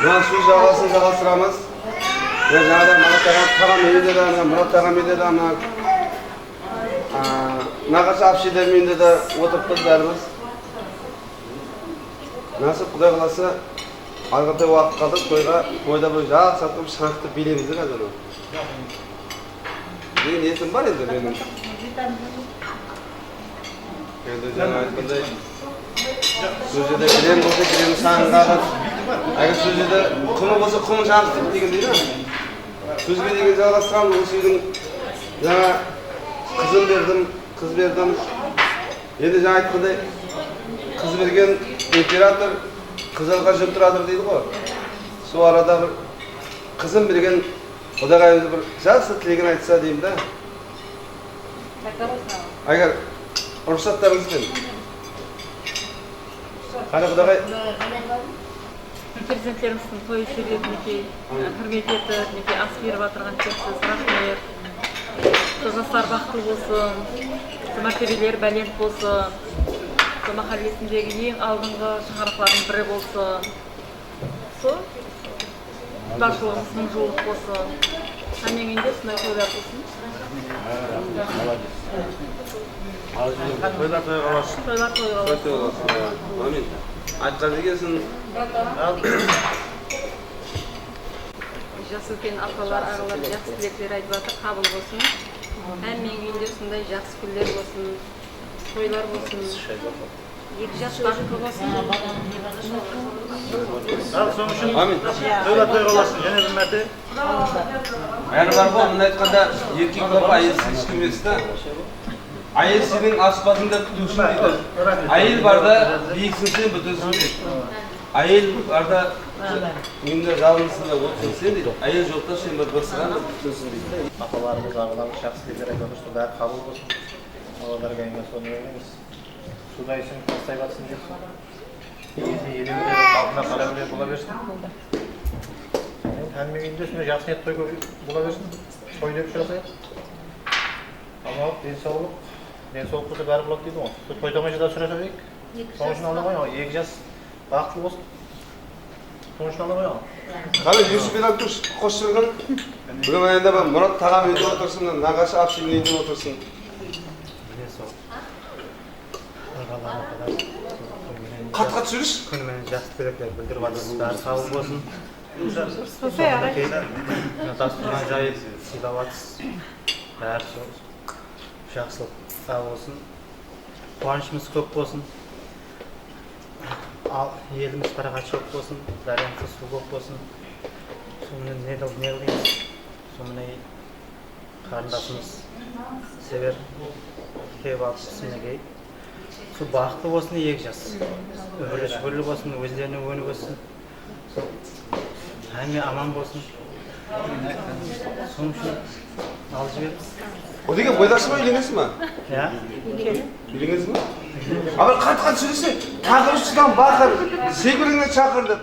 Speaker 16: Мына сөз жалғасын жалғастырамыз. Жаңадан Марат тағам үйінде де, Мұрат тағам үйінде де, нағашы апшелердің үйінде де отырыппыз бәріміз. Насып Құдай қаласа, алғыдай уақыт қалды, тойда бір жақсы атып шаңқты билемізді қазір. Деген есім бар енді менің. Енді жаңа айтқандай, сол жерде кілем болса кілем шаңын қағып, әгер сол жерде құмы болса құмын шаңғытып деген дейді. Сөзге деген жалғастырамын, осы үйдің жаңа қызын бердім, қыз бердім. Енді жаңа айтқандай, қыз берген император қыз алға жүріп тұрадыр дейді ғой. Сол арада бір қызын берген Құдағайымыз бір жақсы тілегін айтса деймін да. Әгер рұқсаттарыңызбен. Қане Құдағай?
Speaker 10: Перзенттеріміздің тойы себеп неке, құрмет етіп, неке ас беріп отырған екенсіз, рахмет. Жастар бақытты болсын, мәртебелер бәлент болсын, махаллесіндегі ең алдыңғы шаңырақлардың бірі болсын. Сол құдашылығымыз мұңжылық болсын. Әнен үйінде сондай тойлар болсын.
Speaker 16: Тойлар тойға болсын.
Speaker 10: Тойлар тойға болсын.
Speaker 16: Амин. Айтқан дегенсің.
Speaker 10: Жас үлкен апалар, ағалар жақсы тілектер айтып жатыр, қабыл болсын. Әнен үйінде сондай жақсы күндер болсын, тойлар болсын. Екі жас бақытты болсын.
Speaker 16: Амин.
Speaker 1: Тойлар тойға болсын, және бір мәрте.
Speaker 16: Бәрі бар ғой, мұны айтқанда еркек көп айелсіз ешкім емес та. Айел сенің аспазыңда күтушің дейді. Айел барда биіксің сен бүтінсің дейді. Айел барда үйінде жалынсың да отсың сен дейді. Айел жоқта сен бір бықсыған бүтінсің дейді.
Speaker 1: Апаларымыз, ағаларымыз жақсы тілектер айтып отырса, бәрі қабыл болсын. Алладарға еңбек соны ойлаймыз. Судай үшін тастай батсын депсің. Елеулер алдына қараулер бола берсін. Әнмен үйінде үстіне жақсы ниет той бола берсін. Той деп жасайық. Амалық, денсаулық болса бәрі болады дейді ғой. Той тамашада сүресе дейік. Соның үшін алда қойған. Екі жас бақытты болсын. Соның үшін алда қойған.
Speaker 16: Қане Юсуп пен Абдуш қош жүргін. Бүгін айында Мұрат тағам үйде отырсын, нағашы апшының үйде отырсын. Қат-қат жүріш.
Speaker 1: Күнімен жақсы тілектер білдіріп жатырсыз. Бәрі қабыл болсын. Дастархан жайып сыйлап жатырсыз. Бәрі жақсылықта болсын. Қуанышымыз көп болсын. Еліміз парағатшылық болсын. Дариямыз су көп болсын. Сонымен не қылдыңыз? Сонымен қарындасымыз Север келіп алып түсінекей. Су бақытты болсын, екі жас. Өмірлі шүбірлі болсын, өздеріне өні болсын. Әме аман болсын. Соның үшін алып жіберіппіз.
Speaker 16: O деген бойдақшы ма үйленесің ма?
Speaker 1: Иә.
Speaker 16: Үйленесің ма? Абай қат-қат жүресе, тағыр үстідан бақыр, секіріңе шақыр деп.